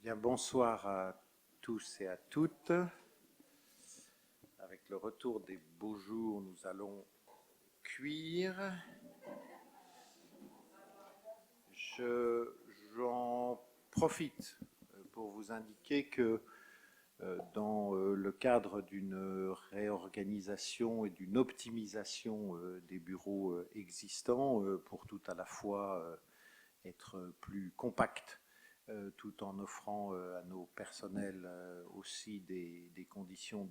Bien, bonsoir à tous et à toutes. Avec le retour des beaux jours, nous allons cuire. J'en profite pour vous indiquer que dans le cadre d'une réorganisation et d'une optimisation des bureaux existants, pour tout à la fois être plus compact, tout en offrant à nos personnels aussi des conditions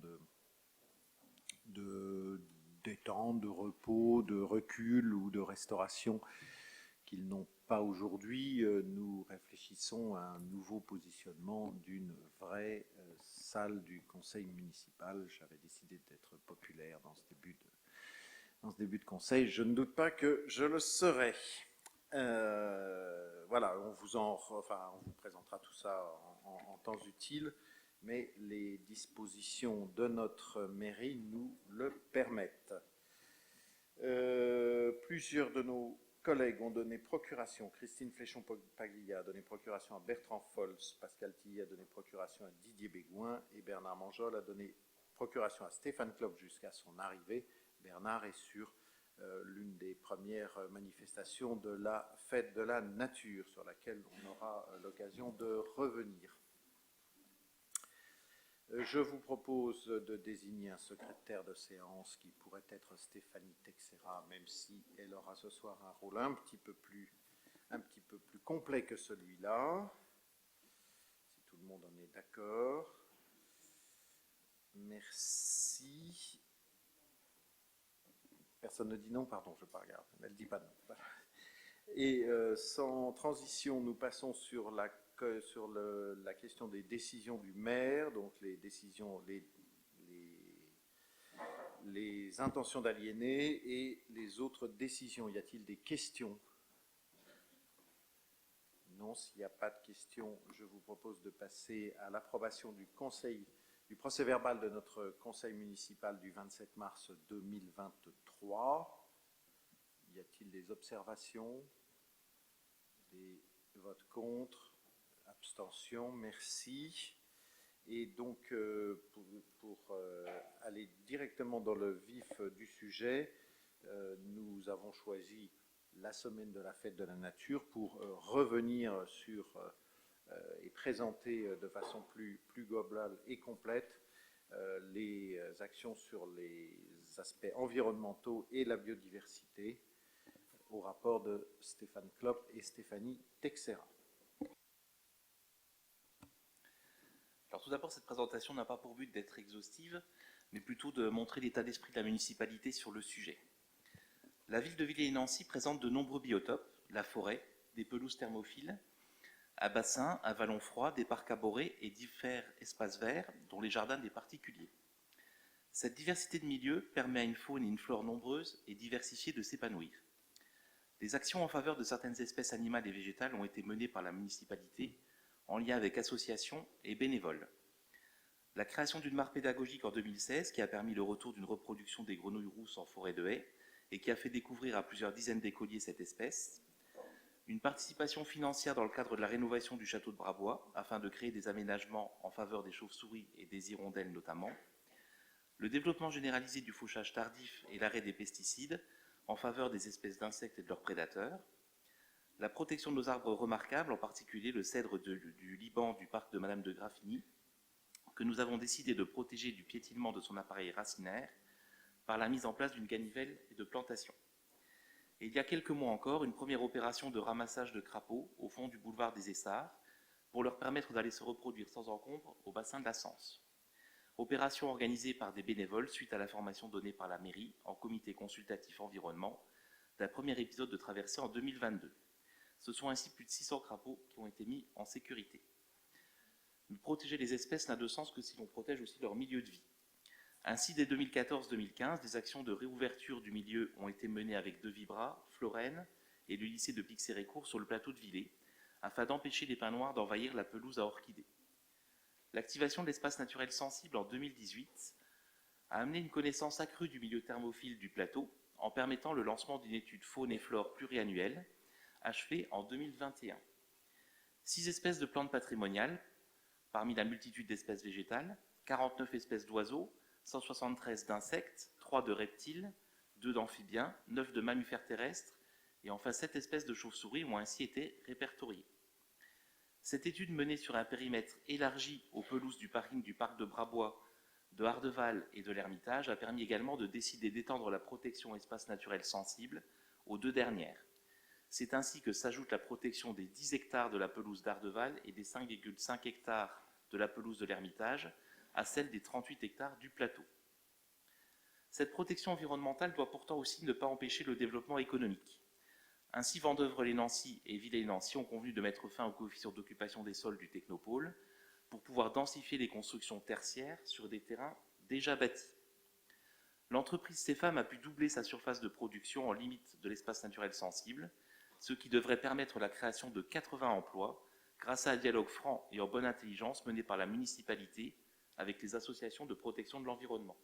de détente, de repos, de recul ou de restauration qu'ils n'ont pas aujourd'hui. Nous réfléchissons à un nouveau positionnement d'une vraie salle du conseil municipal. J'avais décidé d'être populaire dans ce début de conseil. Je ne doute pas que je le serai. Voilà, on vous présentera tout ça en temps utile, mais les dispositions de notre mairie nous le permettent. Plusieurs de nos collègues ont donné procuration. Christine Fléchon-Paglia a donné procuration à Bertrand Fols, Pascal Tilly a donné procuration à Didier Bégouin et Bernard Manjol a donné procuration à Stéphane Klopp jusqu'à son arrivée. Bernard est sur l'une des premières manifestations de la fête de la nature sur laquelle on aura l'occasion de revenir. Je vous propose de désigner un secrétaire de séance qui pourrait être Stéphanie Texera, même si elle aura ce soir un rôle un petit peu plus complet que celui-là, si tout le monde en est d'accord. Merci. Personne ne dit non, pardon, je ne pas regarder. Elle ne dit pas non. Et sans transition, nous passons sur la question des décisions du maire, donc les décisions, les intentions d'aliéner et les autres décisions. Y a-t-il des questions? Non, s'il n'y a pas de questions, je vous propose de passer à l'approbation du procès-verbal de notre conseil municipal du 27 mars 2023. Y a-t-il des observations? Des votes contre? Abstention? Merci. Et donc, pour aller directement dans le vif du sujet, nous avons choisi la semaine de la fête de la nature pour revenir sur et présenter de façon plus globale et complète les actions sur les aspects environnementaux et la biodiversité au rapport de Stéphane Klopp et Stéphanie Texera. Alors tout d'abord, cette présentation n'a pas pour but d'être exhaustive, mais plutôt de montrer l'état d'esprit de la municipalité sur le sujet. La ville de Villers-et-Nancy présente de nombreux biotopes, la forêt, des pelouses thermophiles, à bassin, à vallons froids, des parcs arborés et divers espaces verts, dont les jardins des particuliers. Cette diversité de milieux permet à une faune et une flore nombreuses et diversifiées de s'épanouir. Des actions en faveur de certaines espèces animales et végétales ont été menées par la municipalité en lien avec associations et bénévoles. La création d'une mare pédagogique en 2016 qui a permis le retour d'une reproduction des grenouilles rousses en forêt de haies et qui a fait découvrir à plusieurs dizaines d'écoliers cette espèce. Une participation financière dans le cadre de la rénovation du château de Brabois afin de créer des aménagements en faveur des chauves-souris et des hirondelles notamment. Le développement généralisé du fauchage tardif et l'arrêt des pesticides en faveur des espèces d'insectes et de leurs prédateurs. La protection de nos arbres remarquables, en particulier le cèdre du Liban du parc de Madame de Graffigny, que nous avons décidé de protéger du piétinement de son appareil racinaire par la mise en place d'une canivelle et de plantation. Et il y a quelques mois encore, une première opération de ramassage de crapauds au fond du boulevard des Essarts pour leur permettre d'aller se reproduire sans encombre au bassin de la Sens. Opération organisée par des bénévoles suite à la formation donnée par la mairie en comité consultatif environnement d'un premier épisode de traversée en 2022. Ce sont ainsi plus de 600 crapauds qui ont été mis en sécurité. Mais protéger les espèces n'a de sens que si l'on protège aussi leur milieu de vie. Ainsi, dès 2014-2015, des actions de réouverture du milieu ont été menées avec De Vibra, Florène et le lycée de Pixérécourt sur le plateau de Villers, afin d'empêcher les pins noirs d'envahir la pelouse à orchidées. L'activation de l'espace naturel sensible en 2018 a amené une connaissance accrue du milieu thermophile du plateau en permettant le lancement d'une étude faune et flore pluriannuelle achevée en 2021. 6 espèces de plantes patrimoniales, parmi la multitude d'espèces végétales, 49 espèces d'oiseaux, 173 d'insectes, 3 de reptiles, 2 d'amphibiens, 9 de mammifères terrestres, et enfin 7 espèces de chauves-souris ont ainsi été répertoriées. Cette étude menée sur un périmètre élargi aux pelouses du parking du parc de Brabois, de Hardeval et de l'Ermitage a permis également de décider d'étendre la protection espaces naturels sensibles aux 2 dernières. C'est ainsi que s'ajoute la protection des 10 hectares de la pelouse d'Hardeval et des 5,5 hectares de la pelouse de l'Ermitage à celle des 38 hectares du plateau. Cette protection environnementale doit pourtant aussi ne pas empêcher le développement économique. Ainsi, Vandœuvre-les-Nancy et Villers-les-Nancy ont convenu de mettre fin au coefficient d'occupation des sols du technopôle pour pouvoir densifier les constructions tertiaires sur des terrains déjà bâtis. L'entreprise CEFAM a pu doubler sa surface de production en limite de l'espace naturel sensible, ce qui devrait permettre la création de 80 emplois grâce à un dialogue franc et en bonne intelligence mené par la municipalité avec les associations de protection de l'environnement.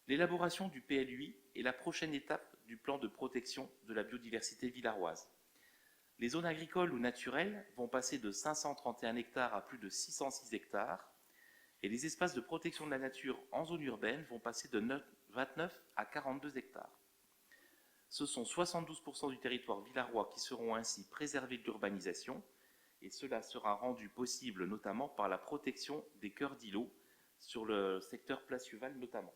L'élaboration du PLUI est la prochaine étape du plan de protection de la biodiversité villaroise. Les zones agricoles ou naturelles vont passer de 531 hectares à plus de 606 hectares et les espaces de protection de la nature en zone urbaine vont passer de 29 à 42 hectares. Ce sont 72% du territoire villarois qui seront ainsi préservés de l'urbanisation et cela sera rendu possible notamment par la protection des cœurs d'îlots sur le secteur Place-Huval notamment.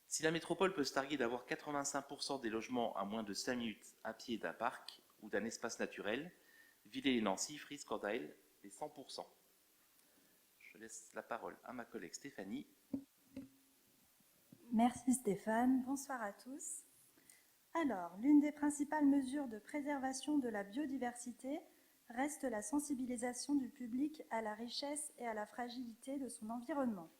Si la métropole peut se targuer d'avoir 85% des logements à moins de 5 minutes à pied d'un parc ou d'un espace naturel, Villers-les-Nancy frise quant à elle les 100%. Je laisse la parole à ma collègue Stéphanie. Merci Stéphane, bonsoir à tous. Alors, l'une des principales mesures de préservation de la biodiversité reste la sensibilisation du public à la richesse et à la fragilité de son environnement.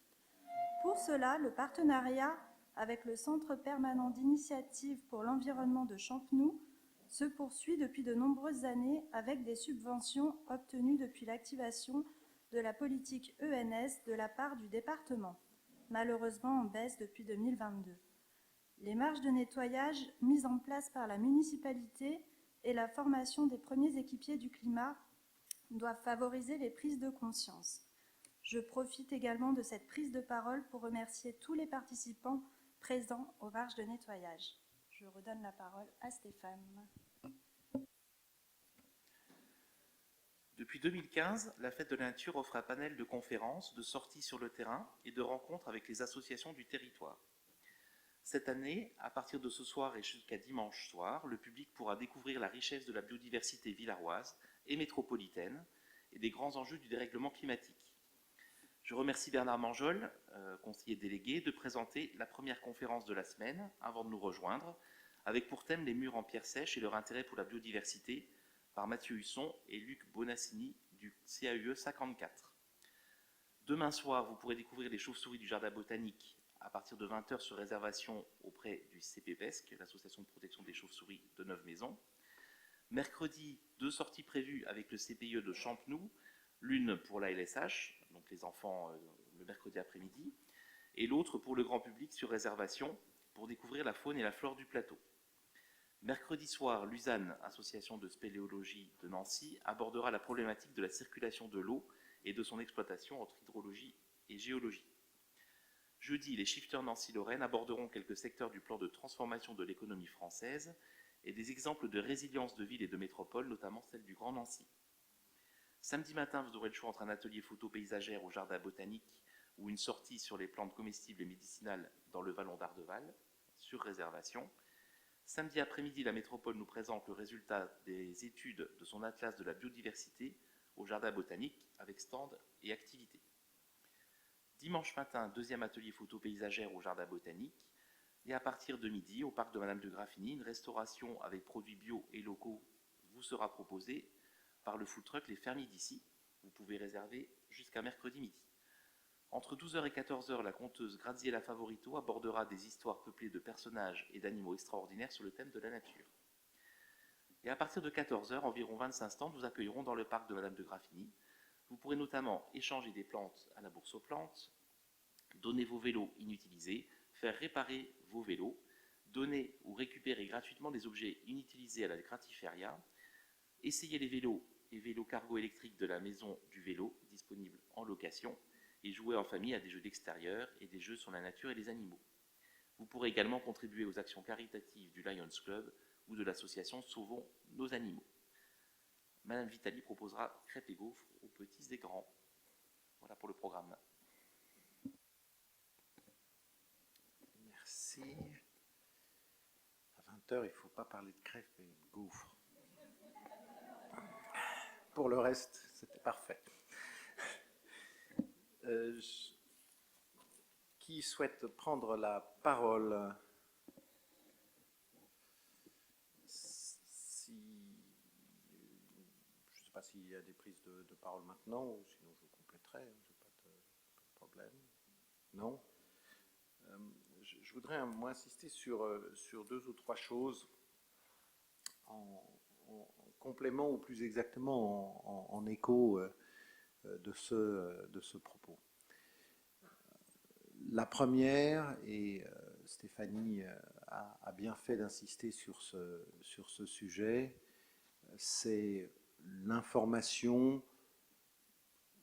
Pour cela, le partenariat avec le Centre permanent d'initiative pour l'environnement de Champenoux se poursuit depuis de nombreuses années avec des subventions obtenues depuis l'activation de la politique ENS de la part du département, malheureusement en baisse depuis 2022. Les marges de nettoyage mises en place par la municipalité et la formation des premiers équipiers du climat doivent favoriser les prises de conscience. Je profite également de cette prise de parole pour remercier tous les participants présents aux marges de nettoyage. Je redonne la parole à Stéphane. Depuis 2015, la Fête de la Nature offre un panel de conférences, de sorties sur le terrain et de rencontres avec les associations du territoire. Cette année, à partir de ce soir et jusqu'à dimanche soir, le public pourra découvrir la richesse de la biodiversité villaroise et métropolitaine et des grands enjeux du dérèglement climatique. Je remercie Bernard Manjol, conseiller délégué, de présenter la première conférence de la semaine avant de nous rejoindre, avec pour thème les murs en pierre sèche et leur intérêt pour la biodiversité, par Mathieu Husson et Luc Bonassini du CAUE 54. Demain soir, vous pourrez découvrir les chauves-souris du Jardin botanique à partir de 20h sur réservation auprès du CPPESC, l'association de protection des chauves-souris de Neuve-Maisons. Mercredi, 2 sorties prévues avec le CPIE de Champenoux, l'une pour la LSH, donc les enfants le mercredi après-midi, et l'autre pour le grand public sur réservation pour découvrir la faune et la flore du plateau. Mercredi soir, l'USAN, association de spéléologie de Nancy, abordera la problématique de la circulation de l'eau et de son exploitation entre hydrologie et géologie. Jeudi, les shifters Nancy-Lorraine aborderont quelques secteurs du plan de transformation de l'économie française et des exemples de résilience de villes et de métropoles, notamment celle du Grand Nancy. Samedi matin, vous aurez le choix entre un atelier photo paysagère au Jardin botanique ou une sortie sur les plantes comestibles et médicinales dans le vallon d'Ardeval, sur réservation. Samedi après-midi, la métropole nous présente le résultat des études de son atlas de la biodiversité au Jardin botanique avec stand et activités. Dimanche matin, deuxième atelier photo paysagère au Jardin botanique. Et à partir de midi, au parc de Madame de Graffigny, une restauration avec produits bio et locaux vous sera proposée par le food truck Les Fermiers d'ici. Vous pouvez réserver jusqu'à mercredi midi. Entre 12h et 14h, la conteuse Graziella Favorito abordera des histoires peuplées de personnages et d'animaux extraordinaires sur le thème de la nature. Et à partir de 14h, environ 25 stands vous accueilleront dans le parc de Madame de Graffigny. Vous pourrez notamment échanger des plantes à la bourse aux plantes, donner vos vélos inutilisés, faire réparer vos vélos, donner ou récupérer gratuitement des objets inutilisés à la Gratiféria, essayer les vélos et vélo cargo électrique de la Maison du Vélo, disponible en location, et jouer en famille à des jeux d'extérieur et des jeux sur la nature et les animaux. Vous pourrez également contribuer aux actions caritatives du Lions Club ou de l'association Sauvons nos animaux. Madame Vitali proposera crêpes et gaufres aux petits et grands. Voilà pour le programme. Merci. À 20h, il ne faut pas parler de crêpes et de gaufres. Pour le reste, c'était parfait. Qui souhaite prendre la parole? Je ne sais pas s'il y a des prises de parole maintenant, ou sinon je compléterai, je n'ai pas de problème. Non? Je voudrais moi insister sur deux ou trois choses en complément ou plus exactement en écho de ce propos. La première, et Stéphanie a bien fait d'insister sur ce sujet, c'est l'information,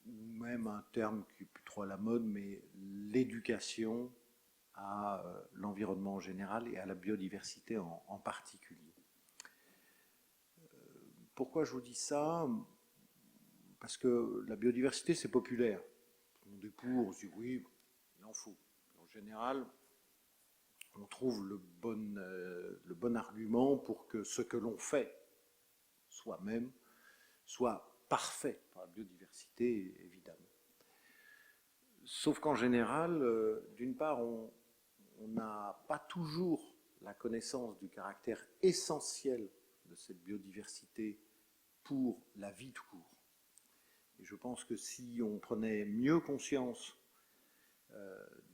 ou même un terme qui n'est plus trop à la mode, mais l'éducation à l'environnement en général et à la biodiversité en particulier. Pourquoi je vous dis ça? Parce que la biodiversité, c'est populaire. Tout le monde est pour, on se dit oui, il en faut. En général, on trouve le bon argument pour que ce que l'on fait soi-même soit parfait pour la biodiversité, évidemment. Sauf qu'en général, d'une part, on n'a pas toujours la connaissance du caractère essentiel de cette biodiversité pour la vie tout court. Et je pense que si on prenait mieux conscience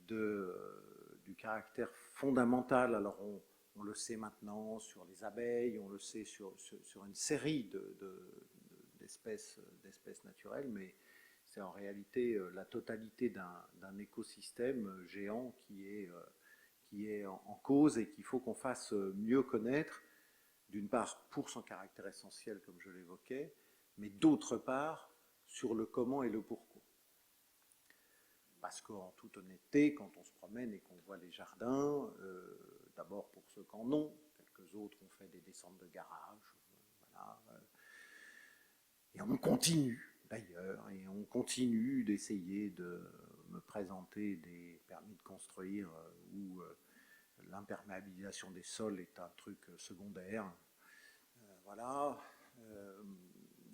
du caractère fondamental, alors on le sait maintenant sur les abeilles, on le sait sur une série d'espèces naturelles, mais c'est en réalité la totalité d'un écosystème géant qui est en cause et qu'il faut qu'on fasse mieux connaître, d'une part pour son caractère essentiel, comme je l'évoquais, mais d'autre part sur le comment et le pourquoi. Parce qu'en toute honnêteté, quand on se promène et qu'on voit les jardins, d'abord pour ceux qui en ont, quelques autres ont fait des descentes de garage, voilà, et on continue d'ailleurs, et on continue d'essayer de me présenter des permis de construire où l'imperméabilisation des sols est un truc secondaire. Voilà.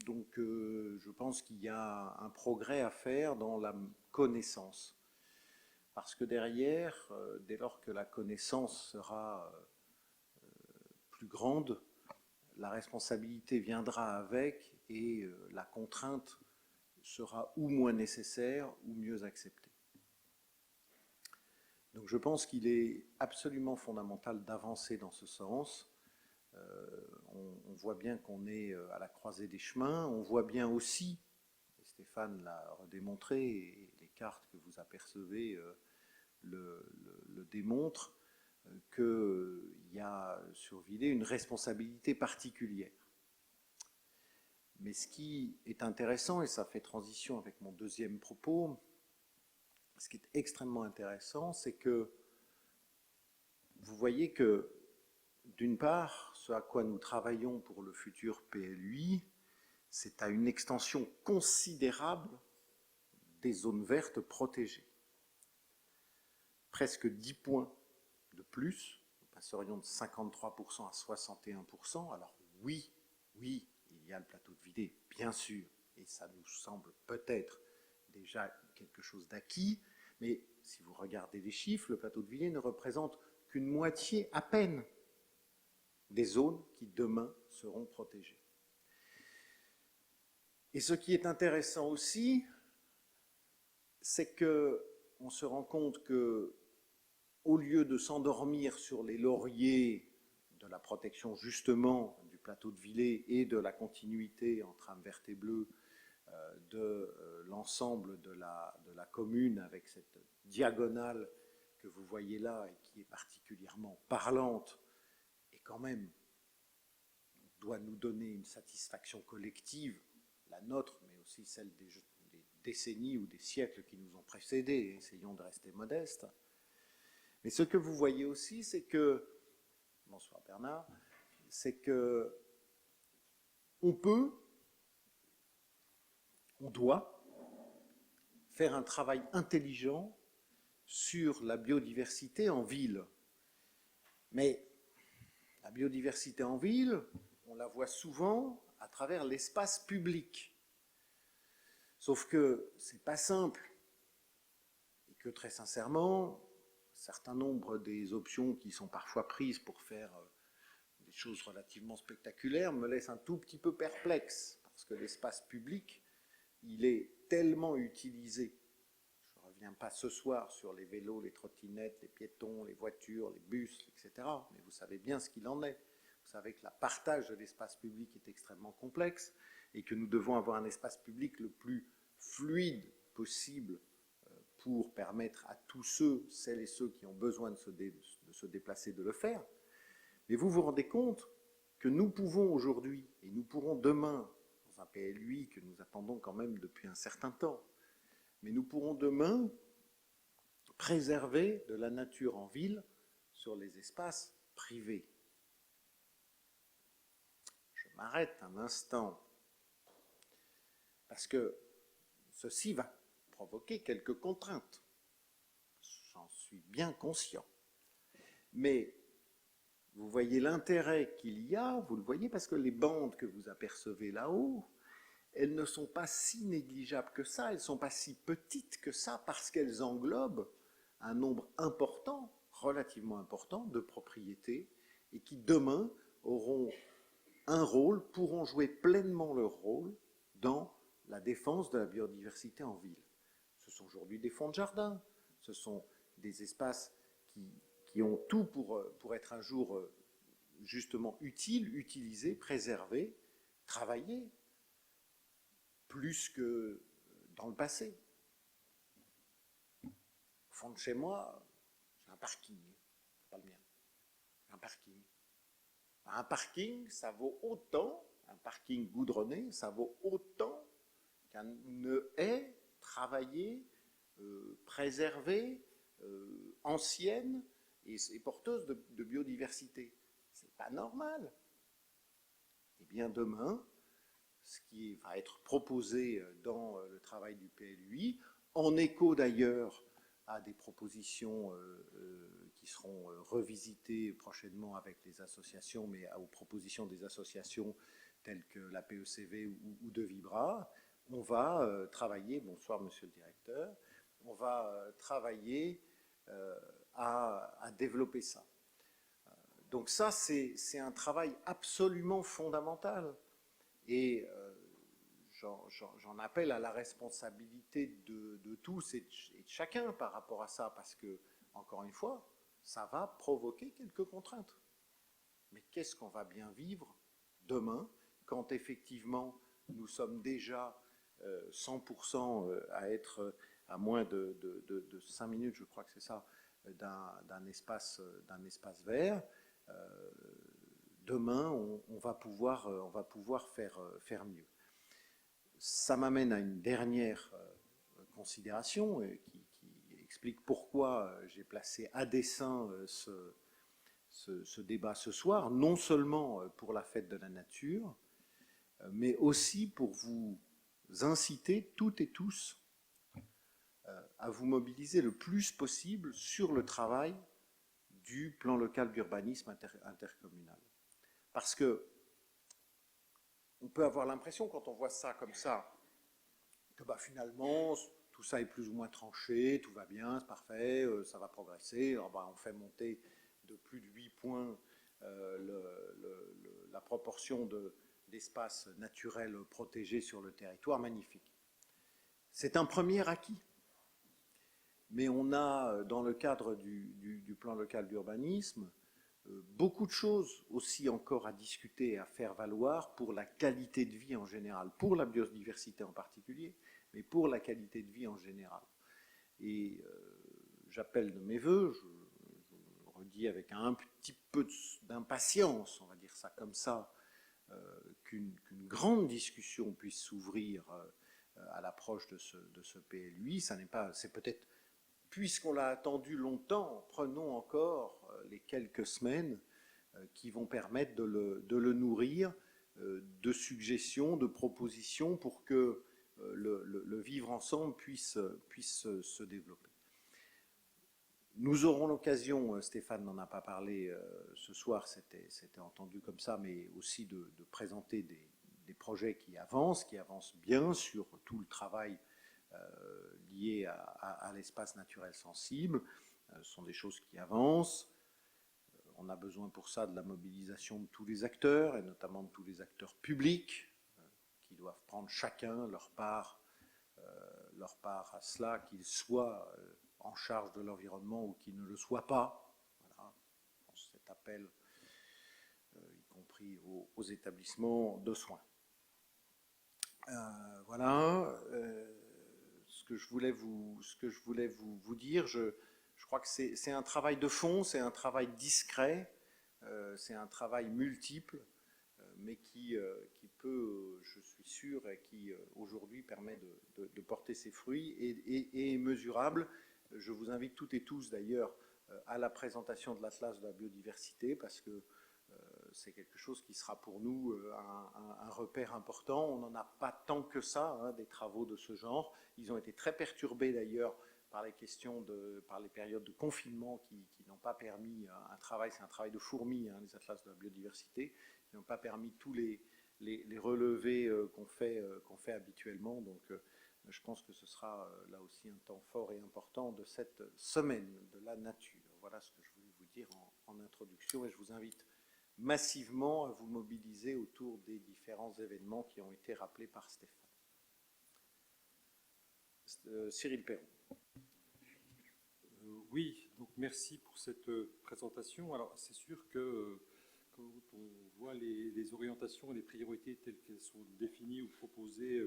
Donc je pense qu'il y a un progrès à faire dans la connaissance. Parce que derrière, dès lors que la connaissance sera plus grande, la responsabilité viendra avec et la contrainte sera ou moins nécessaire ou mieux acceptée. Donc je pense qu'il est absolument fondamental d'avancer dans ce sens. On voit bien qu'on est à la croisée des chemins, on voit bien aussi, et Stéphane l'a redémontré, et les cartes que vous apercevez le démontrent, qu'il y a sur Villers une responsabilité particulière. Mais ce qui est intéressant, et ça fait transition avec mon deuxième propos, ce qui est extrêmement intéressant, c'est que vous voyez que, d'une part, ce à quoi nous travaillons pour le futur PLUI, c'est à une extension considérable des zones vertes protégées. Presque 10 points de plus, nous passerions de 53% à 61%. Alors oui, il y a le plateau de Villers, bien sûr, et ça nous semble peut-être déjà quelque chose d'acquis, mais si vous regardez les chiffres, le plateau de Villers ne représente qu'une moitié à peine des zones qui demain seront protégées. Et ce qui est intéressant aussi, c'est qu'on se rend compte que, au lieu de s'endormir sur les lauriers de la protection justement du plateau de Villers et de la continuité en trame verte et bleue de l'ensemble de la commune avec cette diagonale que vous voyez là et qui est particulièrement parlante et quand même doit nous donner une satisfaction collective la nôtre, mais aussi celle des décennies ou des siècles qui nous ont précédés, essayons de rester modestes. Mais ce que vous voyez aussi, c'est que, bonsoir Bernard, c'est que on doit faire un travail intelligent sur la biodiversité en ville. Mais la biodiversité en ville, on la voit souvent à travers l'espace public. Sauf que ce n'est pas simple. Et que très sincèrement, un certain nombre des options qui sont parfois prises pour faire des choses relativement spectaculaires me laissent un tout petit peu perplexe. Parce que l'espace public, il est tellement utilisé. Je ne reviens pas ce soir sur les vélos, les trottinettes, les piétons, les voitures, les bus, etc. Mais vous savez bien ce qu'il en est. Vous savez que le partage de l'espace public est extrêmement complexe et que nous devons avoir un espace public le plus fluide possible pour permettre à tous celles et ceux qui ont besoin de se déplacer de le faire. Mais vous vous rendez compte que nous pouvons aujourd'hui, et nous pourrons demain, dans un PLUI que nous attendons quand même depuis un certain temps, mais nous pourrons demain préserver de la nature en ville sur les espaces privés. Je m'arrête un instant, parce que ceci va provoquer quelques contraintes. J'en suis bien conscient. Mais vous voyez l'intérêt qu'il y a, vous le voyez parce que les bandes que vous apercevez là-haut, elles ne sont pas si négligeables que ça, elles ne sont pas si petites que ça, parce qu'elles englobent un nombre important, relativement important, de propriétés, et qui demain auront un rôle, pourront jouer pleinement leur rôle dans la défense de la biodiversité en ville. Ce sont aujourd'hui des fonds de jardin, ce sont des espaces qui ont tout pour être un jour justement utiles, utilisés, préservés, travaillés, plus que dans le passé. Au fond de chez moi, j'ai un parking, pas le mien, un parking. Un parking, ça vaut autant, un parking goudronné, ça vaut autant qu'une haie travaillée, préservée, ancienne et porteuse de biodiversité. C'est pas normal. Et bien demain, ce qui va être proposé dans le travail du PLUI, en écho d'ailleurs à des propositions qui seront revisitées prochainement avec les associations, mais aux propositions des associations telles que la PECV ou de Vibra, on va travailler, bonsoir monsieur le directeur, on va travailler à développer ça. Donc ça, c'est un travail absolument fondamental. Et j'en appelle à la responsabilité de tous et de chacun par rapport à ça, parce que, encore une fois, ça va provoquer quelques contraintes. Mais qu'est-ce qu'on va bien vivre demain, quand effectivement nous sommes déjà 100% à être à moins de 5 minutes, je crois que c'est ça, d'un espace vert. Demain, on va pouvoir faire mieux. Ça m'amène à une dernière considération qui explique pourquoi j'ai placé à dessein ce débat ce soir, non seulement pour la fête de la nature, mais aussi pour vous inciter toutes et tous à vous mobiliser le plus possible sur le travail du plan local d'urbanisme intercommunal. Parce que on peut avoir l'impression, quand on voit ça comme ça, que finalement, tout ça est plus ou moins tranché, tout va bien, c'est parfait, ça va progresser. Alors, on fait monter de plus de 8 points la proportion d'espaces naturels protégés sur le territoire, magnifique. C'est un premier acquis. Mais on a, dans le cadre du plan local d'urbanisme, beaucoup de choses aussi encore à discuter et à faire valoir pour la qualité de vie en général, pour la biodiversité en particulier, mais pour la qualité de vie en général. Et j'appelle de mes voeux, je redis avec un petit peu d'impatience, on va dire ça comme ça, qu'une grande discussion puisse s'ouvrir à l'approche de ce PLUI. C'est peut-être, puisqu'on l'a attendu longtemps, prenons encore les quelques semaines qui vont permettre de le nourrir de suggestions, de propositions pour que le vivre ensemble puisse se développer. Nous aurons l'occasion, Stéphane n'en a pas parlé ce soir, c'était entendu comme ça, mais aussi de présenter des projets qui avancent bien sur tout le travail lié à l'espace naturel sensible. Ce sont des choses qui avancent. On a besoin pour ça de la mobilisation de tous les acteurs, et notamment de tous les acteurs publics, qui doivent prendre chacun leur part à cela, qu'ils soient en charge de l'environnement ou qu'ils ne le soient pas. Voilà, cet appel, y compris aux établissements de soins. Voilà ce que je voulais vous dire. Je crois que c'est un travail de fond, c'est un travail discret, c'est un travail multiple, mais qui peut, je suis sûr, et qui aujourd'hui permet de porter ses fruits et est mesurable. Je vous invite toutes et tous d'ailleurs à la présentation de l'Atlas de la biodiversité, parce que c'est quelque chose qui sera pour nous un repère important. On n'en a pas tant que ça, hein, des travaux de ce genre. Ils ont été très perturbés d'ailleurs par les périodes de confinement qui n'ont pas permis un travail, c'est un travail de fourmi, hein, les atlas de la biodiversité, qui n'ont pas permis tous les relevés qu'on fait habituellement. Donc je pense que ce sera là aussi un temps fort et important de cette semaine de la nature. Voilà ce que je voulais vous dire en introduction, et je vous invite massivement à vous mobiliser autour des différents événements qui ont été rappelés par Stéphane. Cyril Perron. Oui, donc merci pour cette présentation. Alors c'est sûr que quand on voit les orientations et les priorités telles qu'elles sont définies ou proposées,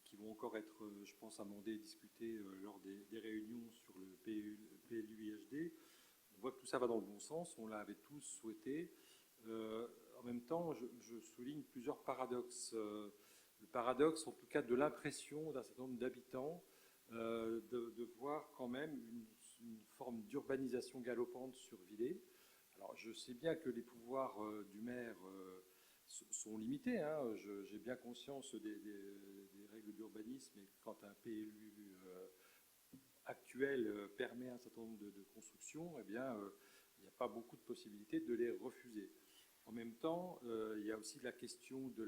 qui vont encore être, je pense, amendées et discutées lors des réunions sur le PLUIHD, on voit que tout ça va dans le bon sens, on l'avait tous souhaité. En même temps, je souligne plusieurs paradoxes. Le paradoxe, en tout cas, de l'impression d'un certain nombre d'habitants de voir quand même une forme d'urbanisation galopante sur Villers. Alors, je sais bien que les pouvoirs du maire sont limités. Hein. J'ai bien conscience des règles d'urbanisme, et quand un PLU actuel permet un certain nombre de constructions, eh bien, il n'y a pas beaucoup de possibilités de les refuser. En même temps, il y a aussi la question du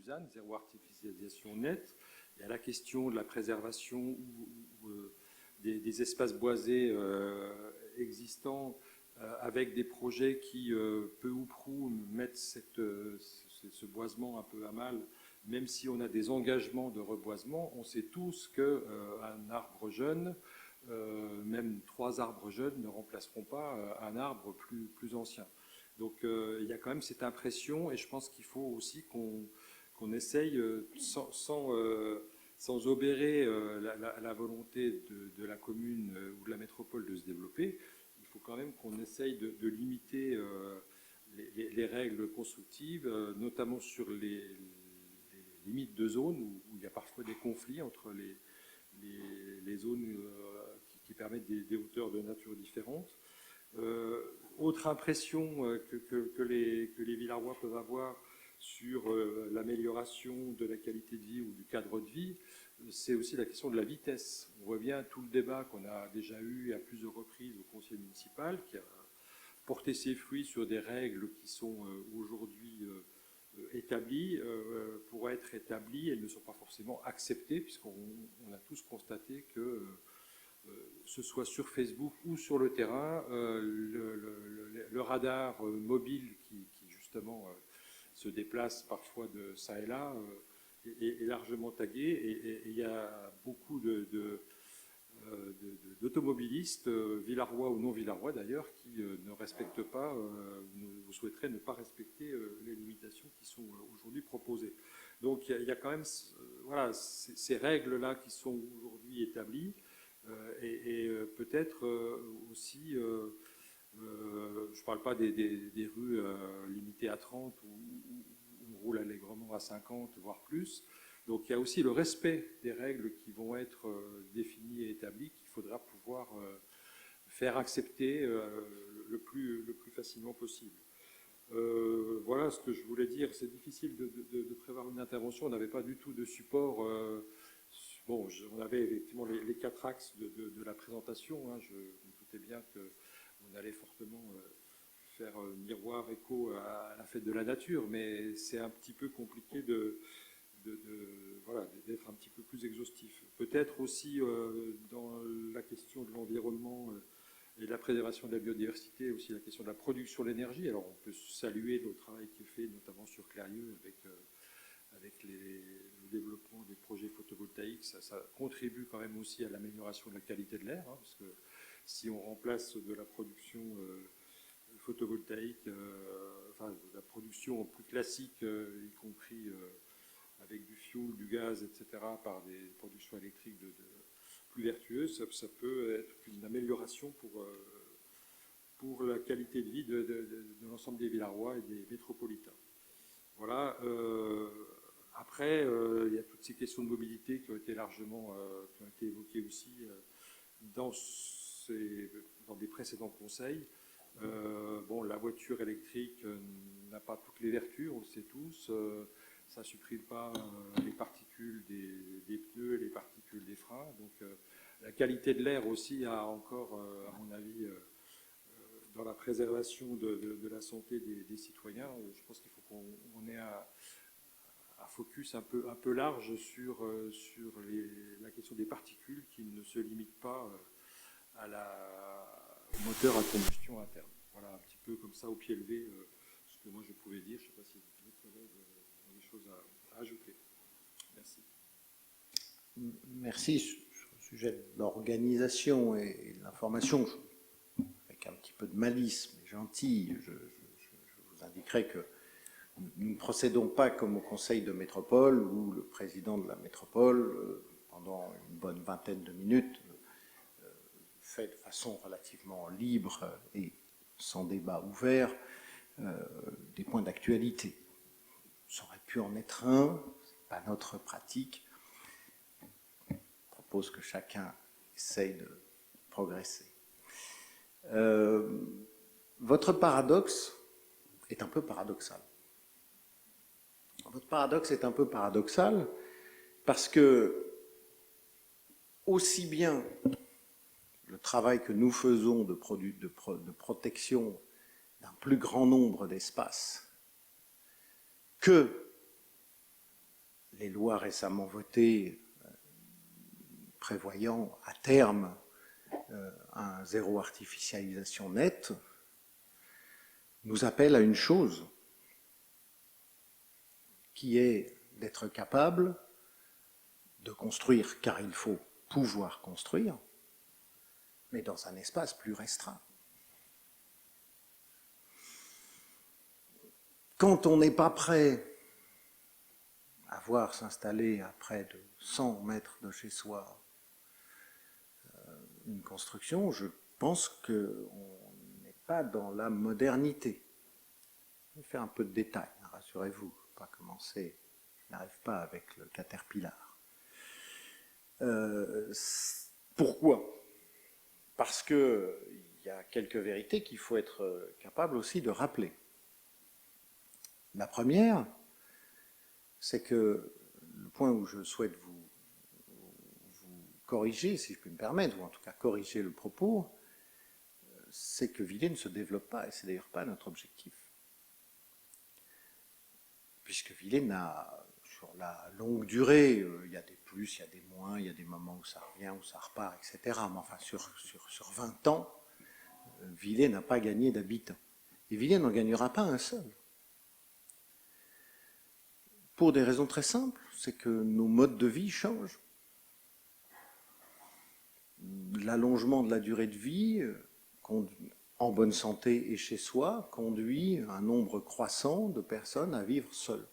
ZAN, zéro artificialisation nette. Il y a la question de la préservation des espaces boisés existants, avec des projets qui, peu ou prou, mettent ce boisement un peu à mal, même si on a des engagements de reboisement. On sait tous qu'un arbre jeune, même 3 arbres jeunes ne remplaceront pas un arbre plus ancien. Donc il y a quand même cette impression, et je pense qu'il faut aussi qu'on essaye, sans obérer la volonté de la commune ou de la métropole de se développer, il faut quand même qu'on essaye de limiter les règles constructives, notamment sur les limites de zones où il y a parfois des conflits entre les zones qui permettent des hauteurs de nature différentes. Autre impression que les Villarois peuvent avoir sur l'amélioration de la qualité de vie ou du cadre de vie, c'est aussi la question de la vitesse. On voit bien tout le débat qu'on a déjà eu à plusieurs reprises au conseil municipal, qui a porté ses fruits sur des règles qui sont aujourd'hui établies. Pour être établies, elles ne sont pas forcément acceptées, puisqu'on a tous constaté que ce soit sur Facebook ou sur le terrain, le radar mobile qui justement se déplace parfois de ça et là est largement tagué, et il y a beaucoup d'automobilistes, Villarois ou non Villarois d'ailleurs, qui ne respectent pas, vous souhaiterez ne pas respecter les limitations qui sont aujourd'hui proposées. Donc il y a quand même voilà, ces règles-là qui sont aujourd'hui établies, et peut-être aussi Je ne parle pas des rues limitées à 30 où on roule allègrement à 50, voire plus. Donc il y a aussi le respect des règles qui vont être définies et établies qu'il faudra pouvoir faire accepter le plus facilement possible. Voilà ce que je voulais dire. C'est difficile de prévoir une intervention. On n'avait pas du tout de support. Bon, on avait effectivement les 4 axes de la présentation. Hein. Je me doutais bien qu'on allait fortement faire miroir, écho à la fête de la nature, mais c'est un petit peu compliqué voilà, d'être un petit peu plus exhaustif. Peut-être aussi dans la question de l'environnement et de la préservation de la biodiversité, aussi la question de la production d'énergie. Alors on peut saluer le travail qui est fait, notamment sur Clérieux, avec le développement des projets photovoltaïques. Ça contribue quand même aussi à l'amélioration de la qualité de l'air, hein, parce que si on remplace de la production photovoltaïque, enfin de la production plus classique, y compris avec du fioul, du gaz, etc., par des productions électriques plus vertueuses, ça peut être une amélioration pour la qualité de vie de l'ensemble des Villarois et des métropolitains. Voilà. Après, il y a toutes ces questions de mobilité qui ont été largement qui ont été évoquées aussi dans des précédents conseils. Bon, la voiture électrique n'a pas toutes les vertus, on le sait tous. Ça ne supprime pas les particules des pneus, les particules des freins. Donc la qualité de l'air aussi a encore, à mon avis, dans la préservation de la santé des citoyens, je pense qu'il faut qu'on ait un focus un peu large sur la question des particules qui ne se limite pas au moteur à combustion interne. Voilà, un petit peu comme ça, au pied levé, ce que moi je pouvais dire. Je ne sais pas si d'autres collègues ont des choses à ajouter. Merci. Merci. Sur le sujet de l'organisation et de l'information, avec un petit peu de malice, mais gentil, je vous indiquerai que nous ne procédons pas comme au conseil de métropole où le président de la métropole, pendant une bonne vingtaine de minutes, fait de façon relativement libre et sans débat ouvert des points d'actualité. Ça aurait pu en être un, ce n'est pas notre pratique. Je propose que chacun essaye de progresser. Votre paradoxe est un peu paradoxal. Votre paradoxe est un peu paradoxal parce que aussi bien le travail que nous faisons de protection d'un plus grand nombre d'espaces que les lois récemment votées prévoyant à terme un zéro artificialisation nette nous appellent à une chose qui est d'être capable de construire, car il faut pouvoir construire, mais dans un espace plus restreint. Quand on n'est pas prêt à voir s'installer à près de 100 mètres de chez soi une construction, je pense qu'on n'est pas dans la modernité. Je vais faire un peu de détails, rassurez-vous, je ne vais pas commencer, je n'arrive pas avec le Caterpillar. Pourquoi ? Parce qu'il y a quelques vérités qu'il faut être capable aussi de rappeler. La première, c'est que le point où je souhaite vous corriger, si je puis me permettre, ou en tout cas corriger le propos, c'est que Villers ne se développe pas, et c'est d'ailleurs pas notre objectif. Puisque Villers n'a, sur la longue durée, il y a des plus, il y a des moins, il y a des moments où ça revient, où ça repart, etc. Mais enfin, sur 20 ans, Villers n'a pas gagné d'habitants. Et Villers n'en gagnera pas un seul. Pour des raisons très simples, c'est que nos modes de vie changent. L'allongement de la durée de vie, en bonne santé et chez soi, conduit un nombre croissant de personnes à vivre seules.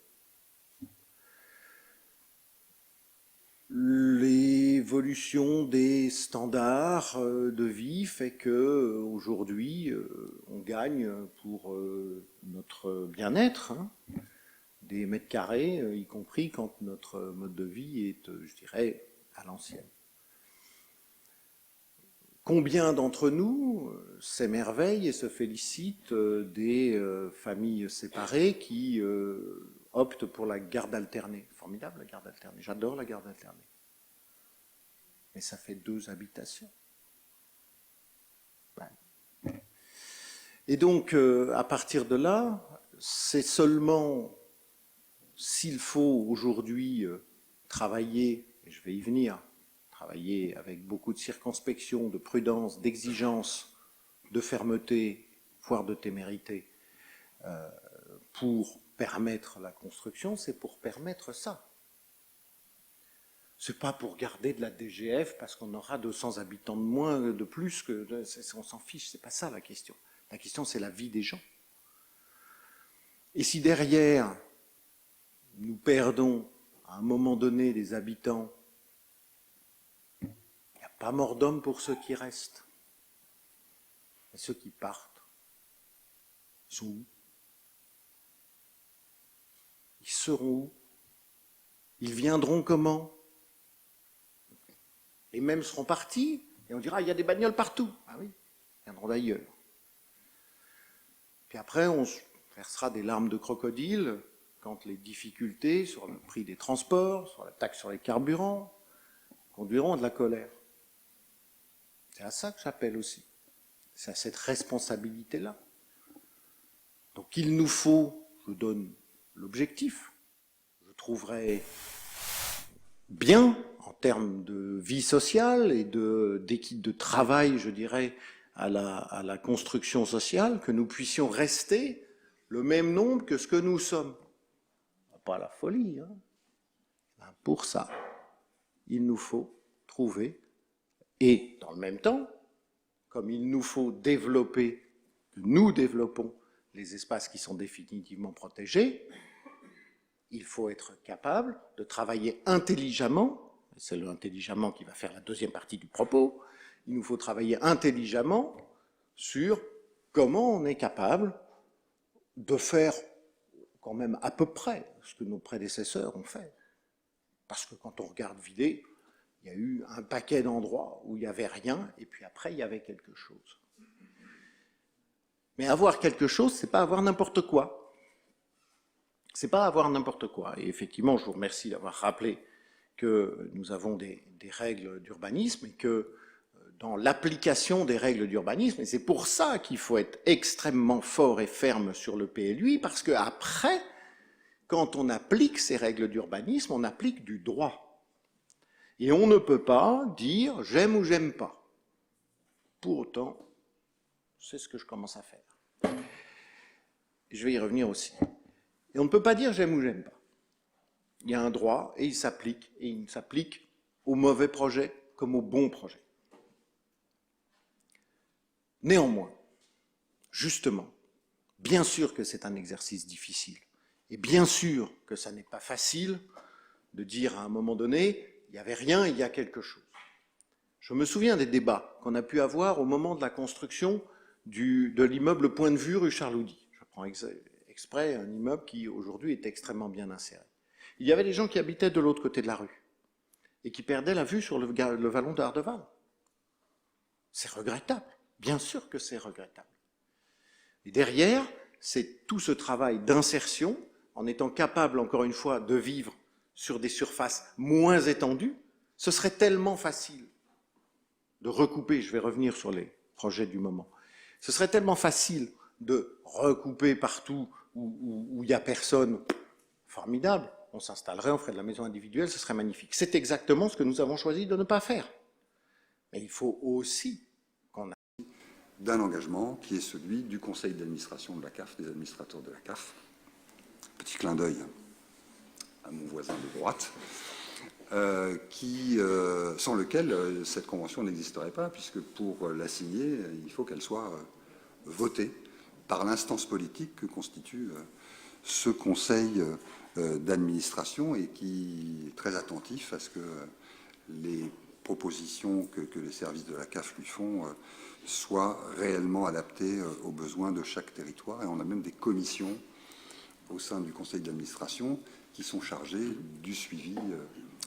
l'évolution des standards de vie fait que aujourd'hui on gagne pour notre bien-être des mètres carrés, y compris quand notre mode de vie est, je dirais, à l'ancienne. Combien d'entre nous s'émerveillent et se félicitent des familles séparées qui optent pour la garde alternée? Formidable, la garde alternée. J'adore la garde alternée. Mais ça fait 2 habitations. Ouais. Et donc, à partir de là, c'est seulement s'il faut aujourd'hui travailler, et je vais y venir, travailler avec beaucoup de circonspection, de prudence, d'exigence, de fermeté, voire de témérité, pour permettre la construction, c'est pour permettre ça. C'est pas pour garder de la DGF parce qu'on aura 200 habitants de moins, de plus, on s'en fiche, c'est pas ça la question. La question, c'est la vie des gens. Et si derrière, nous perdons à un moment donné des habitants, il n'y a pas mort d'homme pour ceux qui restent. Et ceux qui partent, ils sont où? Ils seront où? Ils viendront comment? Les mêmes seront partis, et on dira, il y a des bagnoles partout. Ah oui, ils viendront d'ailleurs. Puis après, on se versera des larmes de crocodile quand les difficultés sur le prix des transports, sur la taxe sur les carburants, conduiront à de la colère. C'est à ça que j'appelle aussi. C'est à cette responsabilité-là. Donc il nous faut, je donne l'objectif, je trouverai bien en termes de vie sociale et d'équipe de travail, je dirais, à la construction sociale, que nous puissions rester le même nombre que ce que nous sommes. Pas la folie, hein. Pour ça, il nous faut trouver, et dans le même temps, comme il nous faut développer, nous développons les espaces qui sont définitivement protégés, il faut être capable de travailler intelligemment, c'est le intelligemment qui va faire la deuxième partie du propos, il nous faut travailler intelligemment sur comment on est capable de faire quand même à peu près ce que nos prédécesseurs ont fait. Parce que quand on regarde Villers, il y a eu un paquet d'endroits où il n'y avait rien, et puis après, il y avait quelque chose. Mais avoir quelque chose, c'est pas avoir n'importe quoi. C'est pas avoir n'importe quoi. Et effectivement, je vous remercie d'avoir rappelé que nous avons des règles d'urbanisme et que dans l'application des règles d'urbanisme, et c'est pour ça qu'il faut être extrêmement fort et ferme sur le PLUI, parce qu'après, quand on applique ces règles d'urbanisme, on applique du droit. Et on ne peut pas dire « j'aime ou j'aime pas ». Pour autant, c'est ce que je commence à faire. Je vais y revenir aussi. Et on ne peut pas dire « j'aime ou j'aime pas ». Il y a un droit et il s'applique aux mauvais projets comme aux bons projets. Néanmoins, justement, bien sûr que c'est un exercice difficile, et bien sûr que ça n'est pas facile de dire à un moment donné, il n'y avait rien, il y a quelque chose. Je me souviens des débats qu'on a pu avoir au moment de la construction de l'immeuble Point de Vue rue Charles-Houdy. Je prends exprès un immeuble qui aujourd'hui est extrêmement bien inséré. Il y avait des gens qui habitaient de l'autre côté de la rue et qui perdaient la vue sur le vallon d'Ardeval. C'est regrettable. Bien sûr que c'est regrettable. Et derrière, c'est tout ce travail d'insertion, en étant capable, encore une fois, de vivre sur des surfaces moins étendues. Ce serait tellement facile de recouper, je vais revenir sur les projets du moment, ce serait tellement facile de recouper partout où il n'y a personne. Formidable, on s'installerait, on ferait de la maison individuelle, ce serait magnifique. C'est exactement ce que nous avons choisi de ne pas faire. Mais il faut aussi d'un engagement qui est celui du conseil d'administration de la CAF, des administrateurs de la CAF. Petit clin d'œil à mon voisin de droite, sans lequel cette convention n'existerait pas, puisque pour la signer, il faut qu'elle soit votée par l'instance politique que constitue ce conseil d'administration et qui est très attentif à ce que les propositions que les services de la CAF lui font soient réellement adaptées aux besoins de chaque territoire. Et on a même des commissions au sein du conseil d'administration qui sont chargées du suivi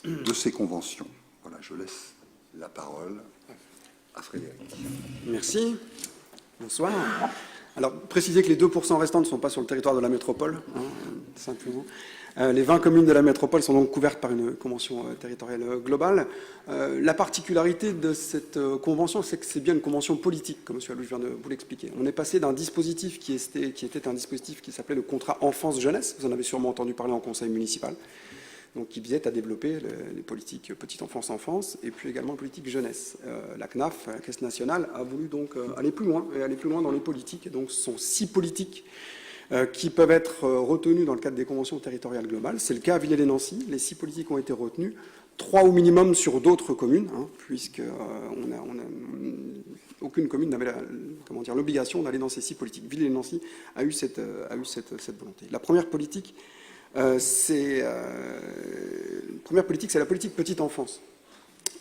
de ces conventions. Voilà, je laisse la parole à Frédéric. Merci. Bonsoir. Alors, préciser que les 2% restants ne sont pas sur le territoire de la métropole, simplement. Les 20 communes de la métropole sont donc couvertes par une convention territoriale globale. La particularité de cette convention, c'est que c'est bien une convention politique, comme M. Allouche vient de vous l'expliquer. On est passé d'un dispositif qui était un dispositif qui s'appelait le contrat enfance-jeunesse, vous en avez sûrement entendu parler en conseil municipal, donc qui visait à développer les politiques petite enfance, et puis également les politiques jeunesse. La CNAF, la Caisse nationale, a voulu donc aller plus loin dans les politiques. Et donc, ce sont 6 politiques qui peuvent être retenues dans le cadre des conventions territoriales globales. C'est le cas à Villers-lès-Nancy. Les 6 politiques ont été retenues, 3 au minimum sur d'autres communes, puisque aucune commune n'avait l'obligation d'aller dans ces 6 politiques. Villers-lès-Nancy a eu cette volonté. La première politique, c'est la politique petite enfance.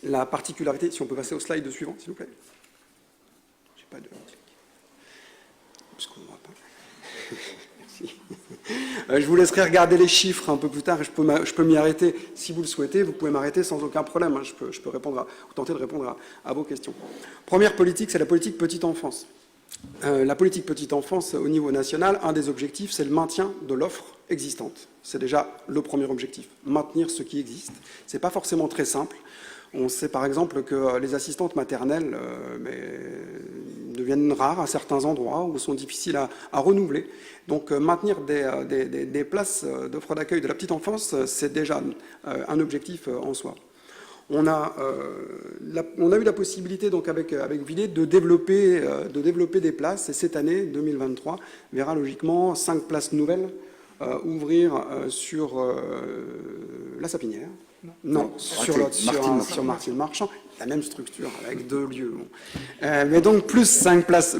La particularité, si on peut passer au slide suivant, s'il vous plaît. Je n'ai pas de clic. Parce qu'on ne voit pas. Merci. Je vous laisserai regarder les chiffres un peu plus tard et je peux m'y arrêter. Si vous le souhaitez, vous pouvez m'arrêter sans aucun problème. Je peux tenter de répondre à vos questions. Première politique, c'est la politique petite enfance. La politique petite enfance au niveau national, un des objectifs, c'est le maintien de l'offre existante. C'est déjà le premier objectif, maintenir ce qui existe. Ce n'est pas forcément très simple. On sait par exemple que les assistantes maternelles deviennent rares à certains endroits ou sont difficiles à renouveler. Donc maintenir des places d'offre d'accueil de la petite enfance, c'est déjà un objectif en soi. On a eu la possibilité, donc avec Villers, de développer des places. Et cette année, 2023, verra logiquement 5 places nouvelles ouvrir sur la Sapinière. Non, sur Martine Marchand, la même structure, avec 2 lieux. Mais donc, plus 5 places,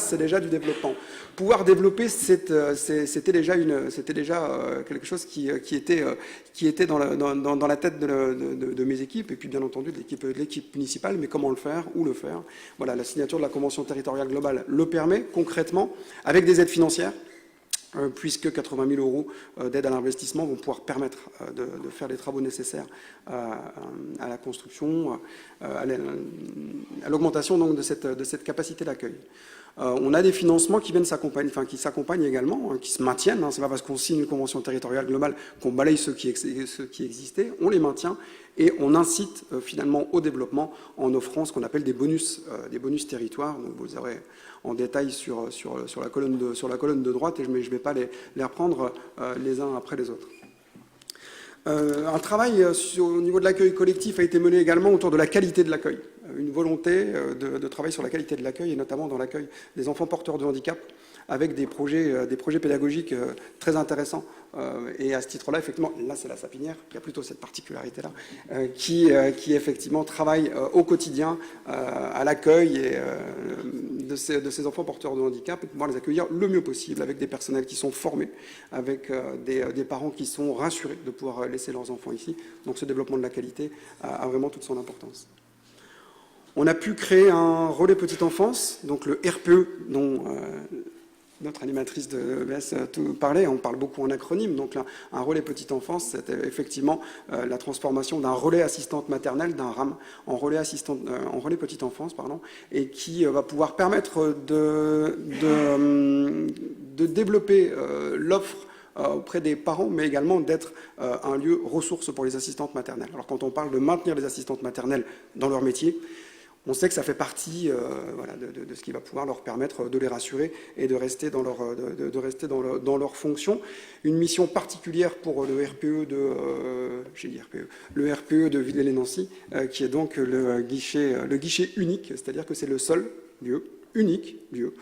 c'est déjà du développement. Pouvoir développer, c'était déjà quelque chose qui était dans la tête de mes équipes, et puis bien entendu de l'équipe municipale, mais comment le faire, où le faire. Voilà, la signature de la Convention territoriale globale le permet concrètement, avec des aides financières, puisque 80 000 euros d'aide à l'investissement vont pouvoir permettre de faire les travaux nécessaires à la construction, à l'augmentation donc de cette capacité d'accueil. On a des financements qui viennent s'accompagnent également, qui se maintiennent. C'est pas parce qu'on signe une convention territoriale globale qu'on balaye ceux qui existaient. On les maintient et on incite finalement au développement en offrant ce qu'on appelle des bonus territoires. Donc vous aurez en détail sur la colonne de droite, et je ne vais pas les reprendre les uns après les autres. Un travail au niveau de l'accueil collectif a été mené également autour de la qualité de l'accueil. Une volonté de travail sur la qualité de l'accueil, et notamment dans l'accueil des enfants porteurs de handicap, avec des projets pédagogiques très intéressants. Et à ce titre-là, effectivement, là c'est la Sapinière, qui a plutôt cette particularité-là, qui effectivement travaille au quotidien à l'accueil de ces enfants porteurs de handicap, et pouvoir les accueillir le mieux possible, avec des personnels qui sont formés, avec des parents qui sont rassurés de pouvoir laisser leurs enfants ici. Donc ce développement de la qualité a vraiment toute son importance. On a pu créer un relais petite enfance, donc le RPE, dont notre animatrice de EBS parlait. On parle beaucoup en acronyme. Donc là, un relais petite enfance, c'était effectivement la transformation d'un relais assistante maternelle, d'un RAM, en relais petite enfance, et qui va pouvoir permettre de développer l'offre auprès des parents, mais également d'être un lieu ressource pour les assistantes maternelles. Alors quand on parle de maintenir les assistantes maternelles dans leur métier, on sait que ça fait partie de ce qui va pouvoir leur permettre de les rassurer et de rester dans leur fonction. Une mission particulière pour le RPE de Villers-lès-Nancy, qui est donc le guichet unique, c'est-à-dire que c'est le seul unique lieu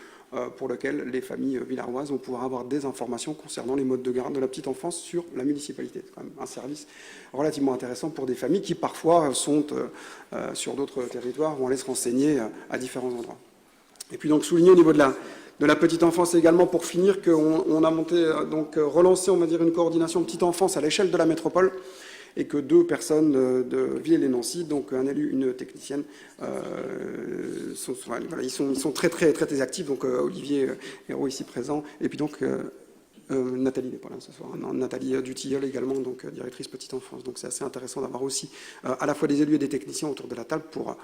pour lequel les familles villaroises vont pouvoir avoir des informations concernant les modes de garde de la petite enfance sur la municipalité. C'est quand même un service relativement intéressant pour des familles qui parfois sont sur d'autres territoires, vont aller se renseigner à différents endroits. Et puis donc souligner au niveau de la petite enfance également, pour finir, qu'on a relancé, on va dire, une coordination petite enfance à l'échelle de la métropole, et que 2 personnes de Villers-lès-Nancy, donc un élu, une technicienne, voilà, ils sont très actifs. Donc Olivier Hérault ici présent, et puis donc Nathalie n'est pas là ce soir, non, Nathalie Dutilleul également, donc directrice petite enfance. Donc c'est assez intéressant d'avoir aussi à la fois des élus et des techniciens autour de la table pour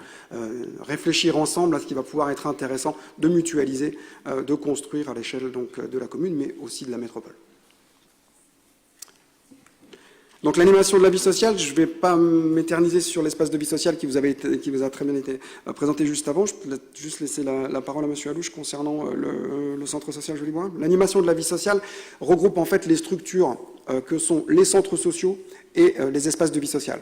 réfléchir ensemble à ce qui va pouvoir être intéressant de mutualiser, de construire à l'échelle donc de la commune, mais aussi de la métropole. Donc l'animation de la vie sociale, je ne vais pas m'éterniser sur l'espace de vie sociale qui vous a très bien été présenté juste avant. Je peux juste laisser la parole à M. Alouche concernant le centre social Jolibois. L'animation de la vie sociale regroupe en fait les structures que sont les centres sociaux et les espaces de vie sociale.